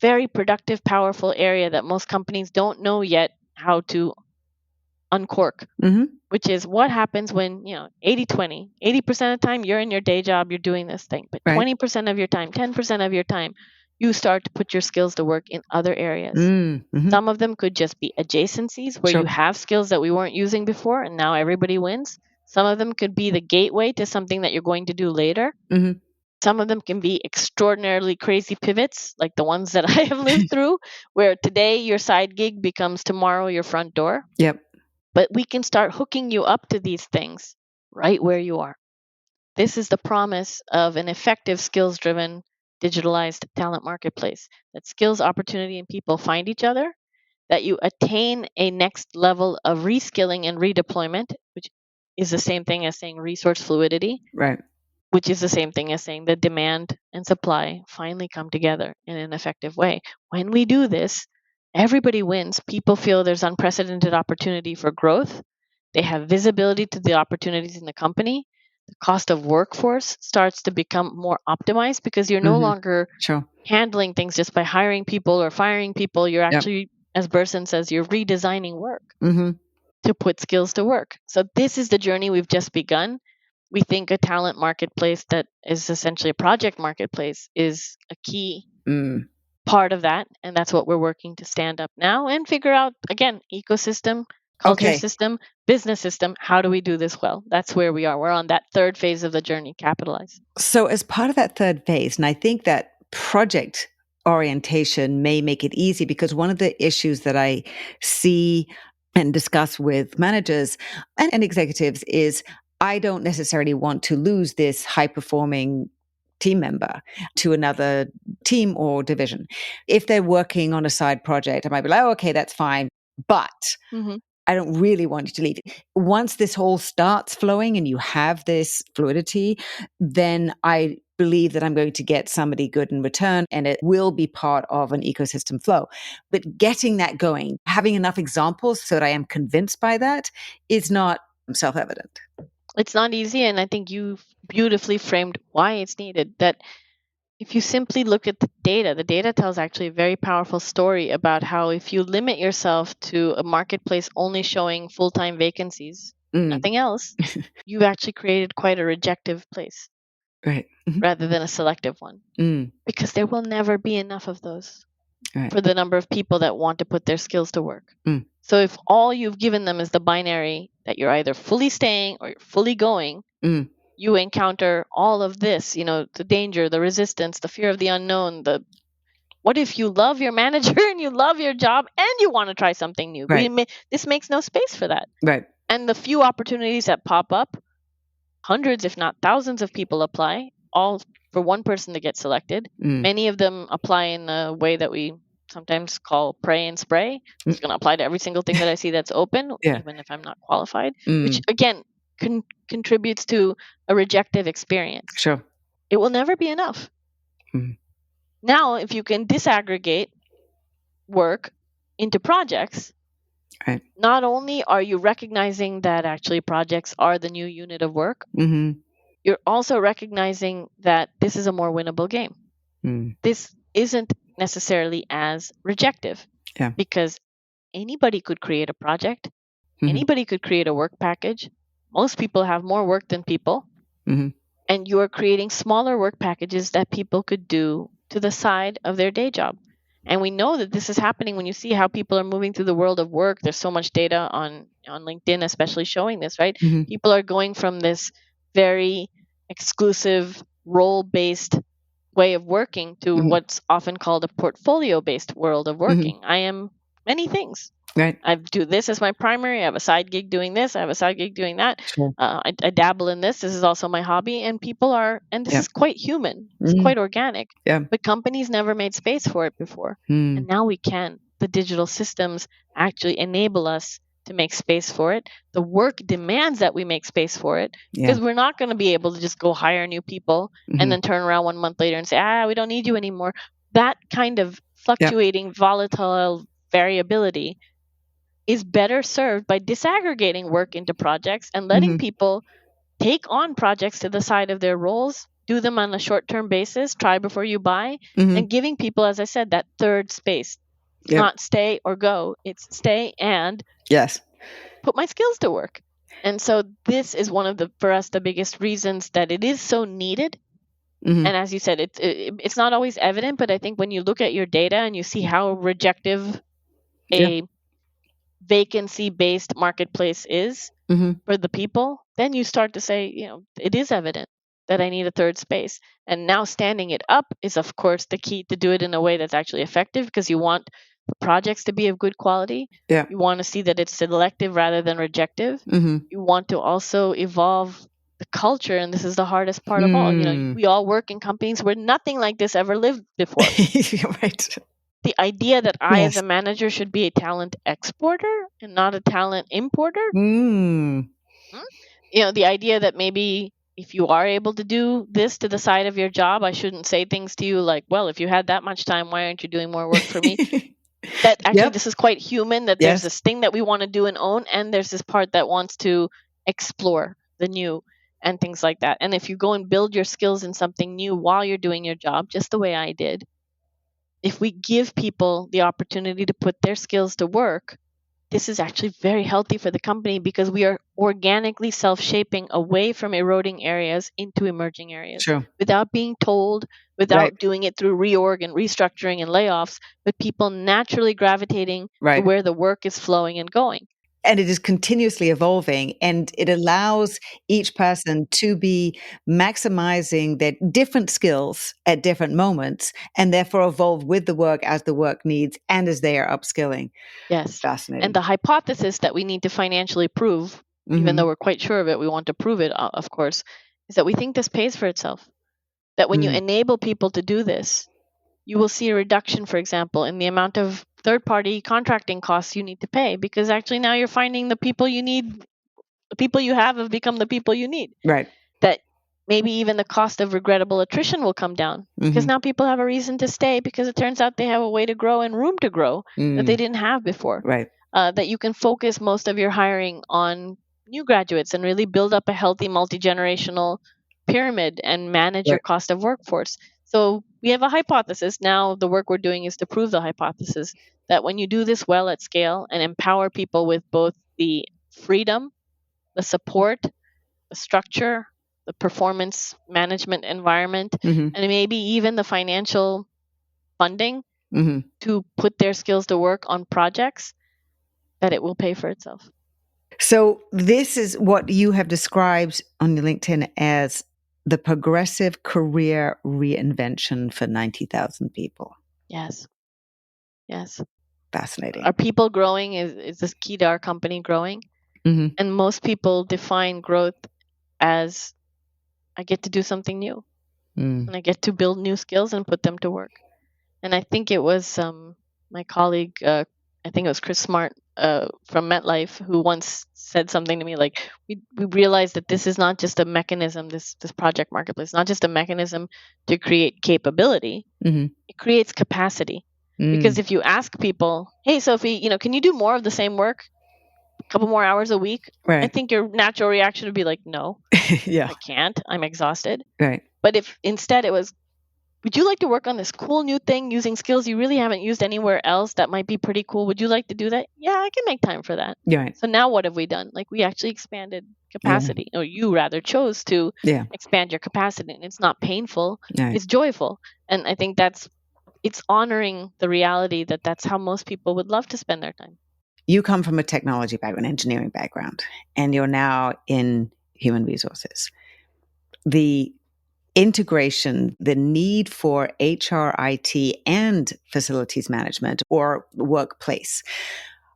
very productive, powerful area that most companies don't know yet how to uncork, which is what happens when, 80-20, 80% of the time you're in your day job, you're doing this thing, but 20% of your time, 10% of your time, you start to put your skills to work in other areas. Some of them could just be adjacencies where you have skills that we weren't using before and now everybody wins. Some of them could be the gateway to something that you're going to do later. Mm-hmm. Some of them can be extraordinarily crazy pivots, like the ones that I have lived through, where today your side gig becomes tomorrow your front door. Yep. But we can start hooking you up to these things right where you are. This is the promise of an effective, skills driven, digitalized talent marketplace. That skills, opportunity, and people find each other, that you attain a next level of reskilling and redeployment, which is the same thing as saying resource fluidity, Right. which is the same thing as saying the demand and supply finally come together in an effective way. When we do this, everybody wins. People feel there's unprecedented opportunity for growth. They have visibility to the opportunities in the company. The cost of workforce starts to become more optimized because you're no Mm-hmm. longer Sure. handling things just by hiring people or firing people. You're Yep. actually, as Burson says, you're redesigning work Mm-hmm. to put skills to work. So this is the journey we've just begun. We think a talent marketplace that is essentially a project marketplace is a key part of that. And that's what we're working to stand up now and figure out, again, ecosystem, culture Okay. system, business system. How do we do this well? That's where we are. We're on that third phase of the journey, capitalize. So as part of that third phase, and I think that project orientation may make it easy, because one of the issues that I see and discuss with managers and executives is I don't necessarily want to lose this high performing team member to another team or division. If they're working on a side project, I might be like, oh, okay, that's fine. But I don't really want you to leave. Once this all starts flowing and you have this fluidity, then I believe that I'm going to get somebody good in return, and it will be part of an ecosystem flow. But getting that going, having enough examples so that I am convinced by that, is not self-evident. It's not easy, and I think you've beautifully framed why it's needed. That if you simply look at the data tells actually a very powerful story about how if you limit yourself to a marketplace only showing full-time vacancies, nothing else, you've actually created quite a rejective place. Right. Rather than a selective one. Because there will never be enough of those Right. for the number of people that want to put their skills to work. So if all you've given them is the binary that you're either fully staying or you're fully going, you encounter all of this, the danger, the resistance, the fear of the unknown, what if you love your manager and you love your job and you want to try something new? Right. This makes no space for that. Right. And the few opportunities that pop up, hundreds, if not thousands of people apply, all for one person to get selected. Many of them apply in the way that we sometimes call pray and spray. It's going to apply to every single thing that I see that's open, even if I'm not qualified, which again contributes to a rejective experience. Sure. It will never be enough. Now, if you can disaggregate work into projects, right, not only are you recognizing that actually projects are the new unit of work, you're also recognizing that this is a more winnable game. This isn't necessarily as rejective because anybody could create a project. Anybody could create a work package. Most people have more work than people. And you're creating smaller work packages that people could do to the side of their day job. And we know that this is happening when you see how people are moving through the world of work. There's so much data on LinkedIn, especially showing this, right? People are going from this very exclusive role-based way of working to what's often called a portfolio-based world of working. I am many things. Right. I do this as my primary. I have a side gig doing this. I have a side gig doing that. Sure. I dabble in this. This is also my hobby. And people are, and this is quite human. It's quite organic. But companies never made space for it before. And now we can. The digital systems actually enable us to make space for it. The work demands that we make space for it because we're not going to be able to just go hire new people and then turn around 1 month later and say, we don't need you anymore. That kind of fluctuating, volatile variability is better served by disaggregating work into projects and letting people take on projects to the side of their roles, do them on a short-term basis, try before you buy, and giving people, as I said, that third space. It's not stay or go. It's stay and put my skills to work. And so this is one of for us, the biggest reasons that it is so needed. And as you said, it's not always evident, but I think when you look at your data and you see how rejective a vacancy-based marketplace is for the people, then you start to say, it is evident that I need a third space. And now standing it up is, of course, the key to do it in a way that's actually effective, because you want the projects to be of good quality. Yeah. You want to see that it's selective rather than rejective. Mm-hmm. You want to also evolve the culture, and this is the hardest part of all. We all work in companies where nothing like this ever lived before. Right. The idea that I, as Yes. a manager, should be a talent exporter and not a talent importer. Mm. The idea that maybe if you are able to do this to the side of your job, I shouldn't say things to you like, well, if you had that much time, why aren't you doing more work for me? That actually, Yep. this is quite human, that Yes. there's this thing that we want to do and own, and there's this part that wants to explore the new and things like that. And if you go and build your skills in something new while you're doing your job, just the way I did, if we give people the opportunity to put their skills to work, this is actually very healthy for the company, because we are organically self-shaping away from eroding areas into emerging areas, True. without being told, without Right. doing it through reorg and restructuring and layoffs, but people naturally gravitating to Right. where the work is flowing and going. And it is continuously evolving, and it allows each person to be maximizing their different skills at different moments, and therefore evolve with the work as the work needs and as they are upskilling. Yes. Fascinating. And the hypothesis that we need to financially prove, even though we're quite sure of it, we want to prove it, of course, is that we think this pays for itself. That when you enable people to do this, you will see a reduction, for example, in the amount of third-party contracting costs you need to pay, because actually now you're finding the people you need, the people you have become the people you need. Right. That maybe even the cost of regrettable attrition will come down, because now people have a reason to stay, because it turns out they have a way to grow and room to grow that they didn't have before. Right. That you can focus most of your hiring on new graduates and really build up a healthy multi-generational pyramid and manage your Right. cost of workforce. So we have a hypothesis. Now the work we're doing is to prove the hypothesis that when you do this well at scale and empower people with both the freedom, the support, the structure, the performance management environment, and maybe even the financial funding to put their skills to work on projects, that it will pay for itself. So this is what you have described on your LinkedIn as the progressive career reinvention for 90,000 people. Yes. Yes. Fascinating. Are people growing is this key to our company growing? And most people define growth as, I get to do something new, and I get to build new skills and put them to work. And I think it was my colleague, I think it was Chris Smart from MetLife, who once said something to me like, we realized that this is not just a mechanism, this project marketplace, not just a mechanism to create capability, it creates capacity. Because if you ask people, hey, Sophie, can you do more of the same work, a couple more hours a week? Right. I think your natural reaction would be like, no, Yeah. I can't, I'm exhausted. Right. But if instead it was, would you like to work on this cool new thing using skills you really haven't used anywhere else that might be pretty cool? Would you like to do that? Yeah, I can make time for that. Right. So now what have we done? Like, we actually expanded capacity, or you rather chose to expand your capacity, and it's not painful, it's joyful. And I think it's honoring the reality that that's how most people would love to spend their time. You come from a technology background, engineering background, and you're now in human resources. The integration, the need for HR, IT, and facilities management or workplace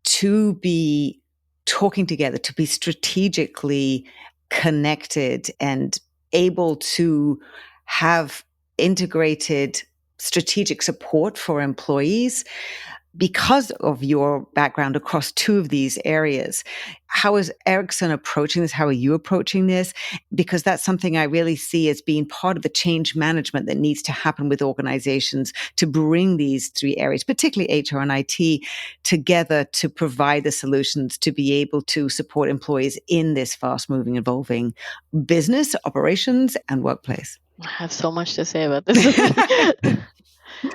to be talking together, to be strategically connected and able to have integrated strategic support for employees because of your background across two of these areas. How is Ericsson approaching this? How are you approaching this? Because that's something I really see as being part of the change management that needs to happen with organizations to bring these three areas, particularly HR and IT, together to provide the solutions to be able to support employees in this fast-moving, evolving business, operations, and workplace. I have so much to say about this.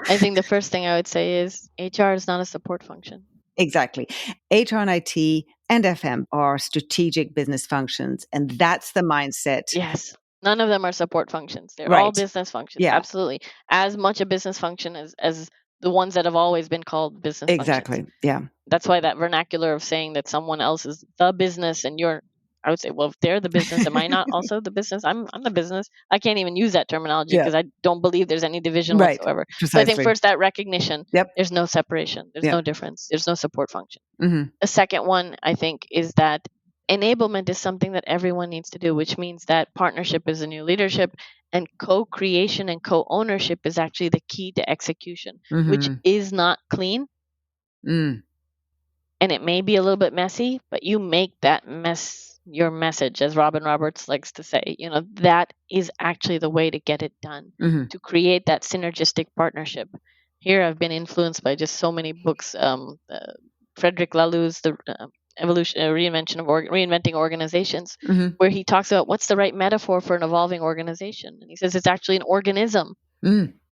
I think the first thing I would say is HR is not a support function. Exactly. HR and IT and FM are strategic business functions, and that's the mindset. Yes. None of them are support functions. They're all business functions. Yeah. Absolutely. As much a business function as the ones that have always been called business functions. Exactly. Yeah. That's why that vernacular of saying that someone else is the business and you're, I would say, well, if they're the business, am I not also the business? I'm the business. I can't even use that terminology Yeah. because I don't believe there's any division Right. whatsoever. Precisely. So I think first that recognition, Yep. there's no separation, there's Yep. no difference, there's no support function. Mm-hmm. The second one, I think, is that enablement is something that everyone needs to do, which means that partnership is a new leadership, and co-creation and co-ownership is actually the key to execution, which is not clean. And it may be a little bit messy, but you make that mess your message, as Robin Roberts likes to say. That is actually the way to get it done, to create that synergistic partnership. Here I've been influenced by just so many books. Frederick Laloux's The Reinventing Organizations, where he talks about what's the right metaphor for an evolving organization. And he says it's actually an organism.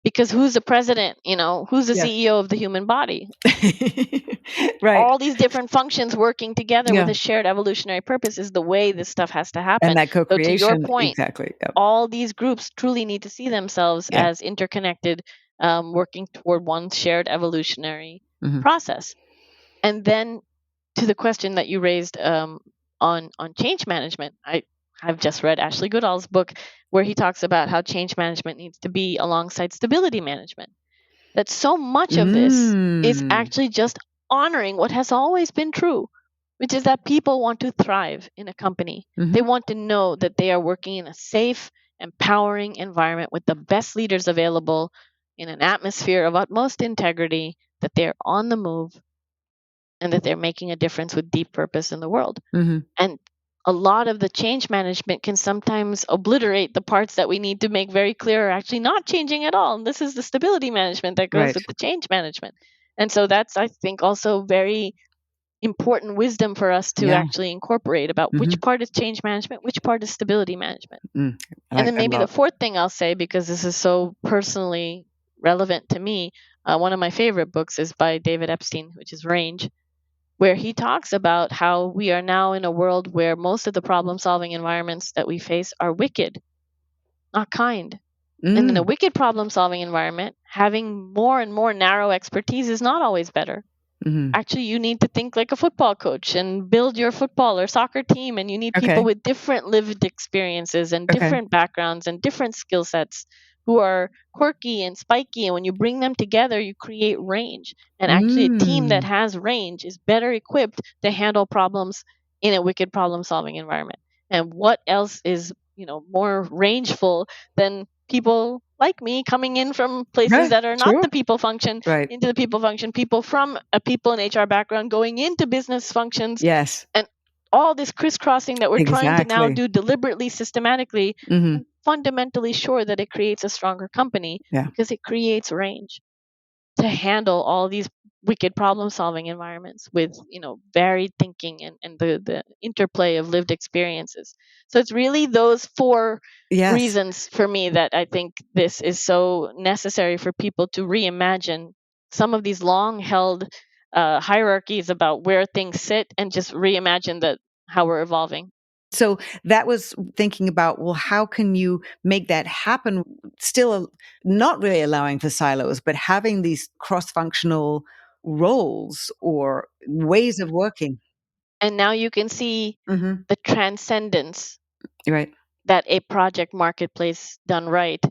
Because who's the president? Who's the CEO of the human body? Right. All these different functions working together with a shared evolutionary purpose is the way this stuff has to happen. And that co-creation, so to your point, exactly. Yep. all these groups truly need to see themselves as interconnected, working toward one shared evolutionary process. And then to the question that you raised on change management, I've just read Ashley Goodall's book where he talks about how change management needs to be alongside stability management. That so much of this is actually just honoring what has always been true, which is that people want to thrive in a company. They want to know that they are working in a safe, empowering environment with the best leaders available in an atmosphere of utmost integrity, that they're on the move, and that they're making a difference with deep purpose in the world. And a lot of the change management can sometimes obliterate the parts that we need to make very clear are actually not changing at all. And this is the stability management that goes with the change management. And so that's, I think, also very important wisdom for us to actually incorporate about which part is change management, which part is stability management. And then maybe the fourth thing I'll say, because this is so personally relevant to me, one of my favorite books is by David Epstein, which is Range, where he talks about how we are now in a world where most of the problem-solving environments that we face are wicked, not kind. And in a wicked problem-solving environment, having more and more narrow expertise is not always better. Actually, you need to think like a football coach and build your football or soccer team, and you need people with different lived experiences and different backgrounds and different skill sets who are quirky and spiky. And when you bring them together, you create range. And actually, a team that has range is better equipped to handle problems in a wicked problem-solving environment. And what else is, more rangeful than people like me coming in from places that are not the people function into the people function, people from a people and HR background going into business functions. Yes. And all this crisscrossing that we're trying to now do deliberately, systematically, I'm fundamentally sure that it creates a stronger company because it creates range to handle all these wicked problem-solving environments with, varied thinking and the interplay of lived experiences. So it's really those four reasons for me that I think this is so necessary for people to reimagine some of these long-held hierarchies about where things sit and just reimagine how we're evolving. So that was thinking about, well, how can you make that happen? Still not really allowing for silos, but having these cross-functional roles or ways of working. And now you can see the transcendence that a project marketplace done right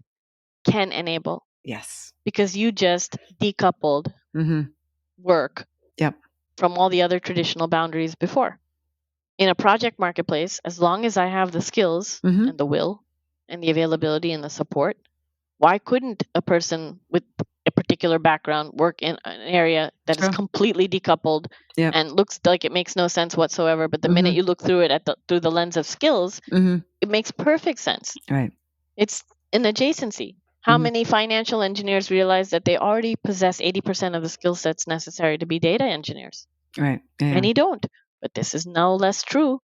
can enable. Yes. Because you just decoupled work from all the other traditional boundaries before. In a project marketplace, as long as I have the skills and the will and the availability and the support, why couldn't a person with a particular background work in an area that is completely decoupled and looks like it makes no sense whatsoever? But the minute you look through it through the lens of skills, it makes perfect sense. Right. It's an adjacency. How many financial engineers realize that they already possess 80% of the skill sets necessary to be data engineers? Right. Yeah. Many don't. But this is no less true.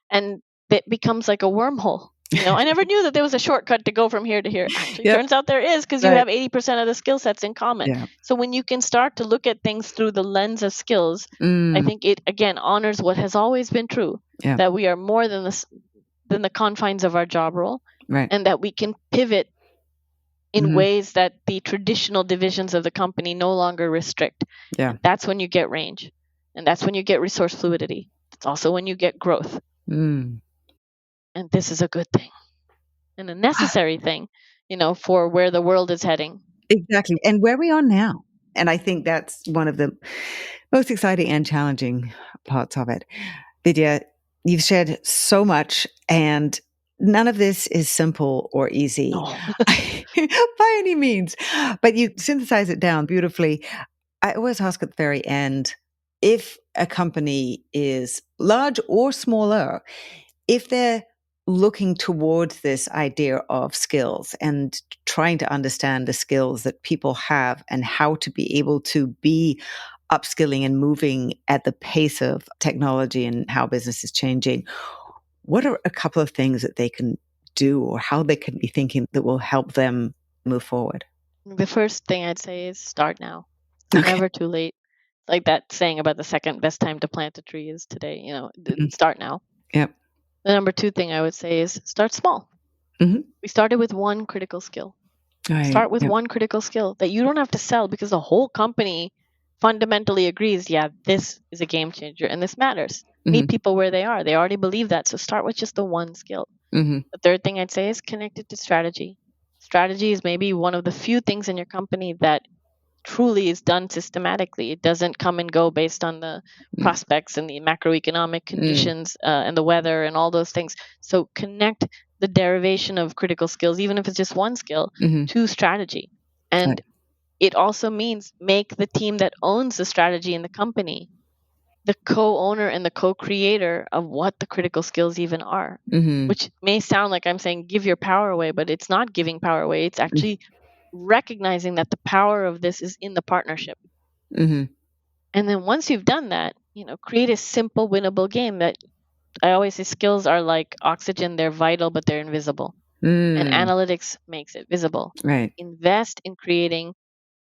And it becomes like a wormhole. I never knew that there was a shortcut to go from here to here. Actually, turns out there is, because you have 80% of the skill sets in common. Yeah. So when you can start to look at things through the lens of skills, I think it, again, honors what has always been true, that we are more than the confines of our job role, and that we can pivot in ways that the traditional divisions of the company no longer restrict. Yeah. That's when you get range. And that's when you get resource fluidity. It's also when you get growth. And this is a good thing and a necessary thing, for where the world is heading. Exactly. And where we are now. And I think that's one of the most exciting and challenging parts of it. Vidya, you've shared so much, and none of this is simple or easy No. by any means, but you synthesize it down beautifully. I always ask at the very end, if a company is large or smaller, if they're looking towards this idea of skills and trying to understand the skills that people have and how to be able to be upskilling and moving at the pace of technology and how business is changing, what are a couple of things that they can do or how they can be thinking that will help them move forward? The first thing I'd say is start now. Okay. Never too late. Like that saying about the second best time to plant a tree is today, Mhm. start now. Yep. The number two thing I would say is start small. Mhm. We started with one critical skill. Right. Start with Yep. one critical skill that you don't have to sell because the whole company fundamentally agrees, yeah, this is a game changer and this matters. Meet Mhm. people where they are. They already believe that. So start with just the one skill. Mhm. The third thing I'd say is connected to strategy. Strategy is maybe one of the few things in your company that truly is done systematically. It doesn't come and go based on the Mm. prospects and the macroeconomic Mm. conditions and the weather and all those things. So connect the derivation of critical skills, even if it's just one skill, Mhm. to strategy. And Right. it also means make the team that owns the strategy in the company the co-owner and the co-creator of what the critical skills even are, Mhm. which may sound like I'm saying give your power away, but it's not giving power away. It's actually recognizing that the power of this is in the partnership. Mhm. And then once you've done that, create a simple winnable game. That I always say skills are like oxygen, they're vital but they're invisible. And Mm. analytics makes it visible. Right. Invest in creating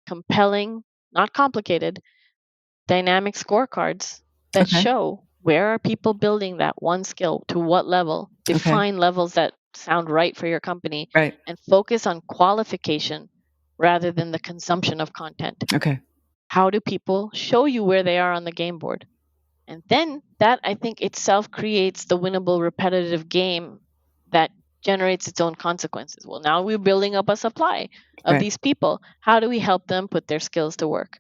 compelling, not complicated, dynamic scorecards that Okay. show where are people building that one skill, to what level, Okay. define levels that sound right for your company, Right. and focus on qualification rather than the consumption of content. Okay. How do people show you where they are on the game board? And then that, I think, itself creates the winnable repetitive game that generates its own consequences. Well, now we're building up a supply of Right. these people. How do we help them put their skills to work?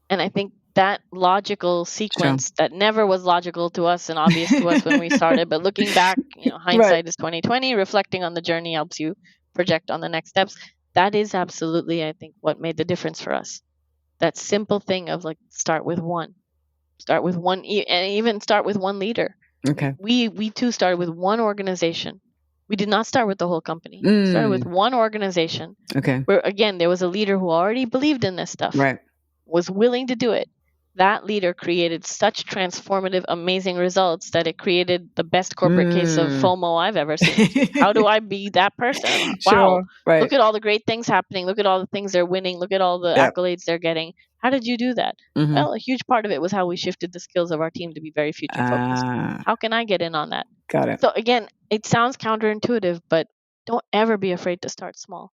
And I think that logical Sure. sequence that never was logical to us and obvious to us when we started, but looking back, Right. hindsight is 2020. Reflecting on the journey helps you project on the next steps. That is absolutely, I think, what made the difference for us. That simple thing of like start with one, and even start with one leader. Okay. We too started with one organization. We did not start with the whole company. We started with Mm. one organization Okay. where again there was a leader who already believed in this stuff, Right. was willing to do it. That leader created such transformative, amazing results that it created the best corporate case of Mm. FOMO I've ever seen, which is how do I be that person? Wow, Sure. Right. look at all the great things happening. Look at all the things they're winning. Look at all the Yep. accolades they're getting. How did you do that? Mhm. Well, a huge part of it was how we shifted the skills of our team to be very future focused. Ah, How can I get in on that? got it. So, again, it sounds counterintuitive, but don't ever be afraid to start small.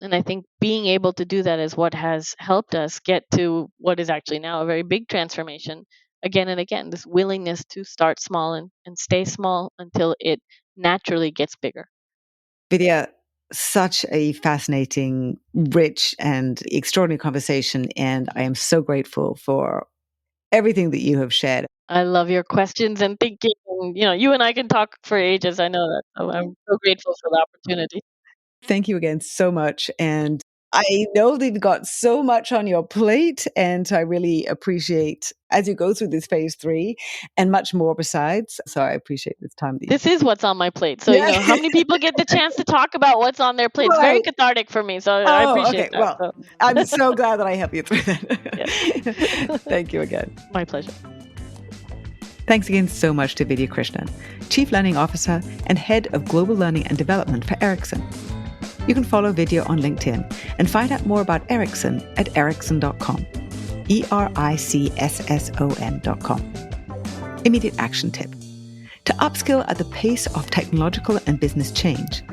And I think being able to do that is what has helped us get to what is actually now a very big transformation again and again. This willingness to start small and stay small until it naturally gets bigger. Vidya, such a fascinating, rich, and extraordinary conversation. And I am so grateful for everything that you have shared. I love your questions and thinking. And, you and I can talk for ages. I know that. So I'm so grateful for the opportunity. Thank you again so much. And I know that you've got so much on your plate, and I really appreciate as you go through this phase 3 and much more besides. So I appreciate this time that you. This is what's on my plate. So, Yeah. how many people get the chance to talk about what's on their plate? It's very Right. cathartic for me. So I Oh, appreciate okay. that. Well, So, I'm so glad that I helped you through that. Yes. Thank you again. My pleasure. Thanks again so much to Vidya Krishnan, Chief Learning Officer and Head of Global Learning and Development for Ericsson. You can follow Vidya on LinkedIn and find out more about Ericsson at ericsson.com. ERICSSON.com. Immediate action tip. To upskill at the pace of technological and business change.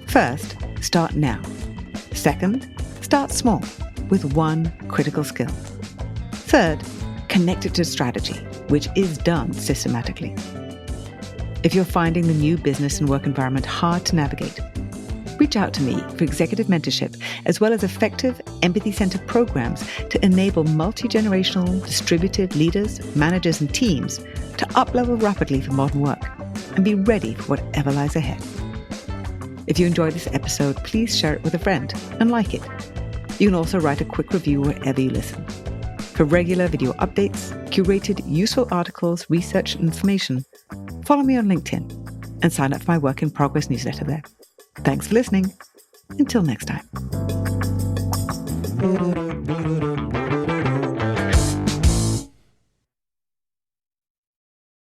First, start now. Second, start small with one critical skill. Third, connect it to strategy, which is done systematically. If you're finding the new business and work environment hard to navigate, reach out to me for executive mentorship, as well as effective, empathy-centered programs to enable multi-generational, distributed leaders, managers, and teams to up-level rapidly for modern work and be ready for whatever lies ahead. If you enjoyed this episode, please share it with a friend and like it. You can also write a quick review wherever you listen. For regular video updates, curated useful articles, research, and information, follow me on LinkedIn and sign up for my Work in Progress newsletter there. Thanks for listening. Until next time.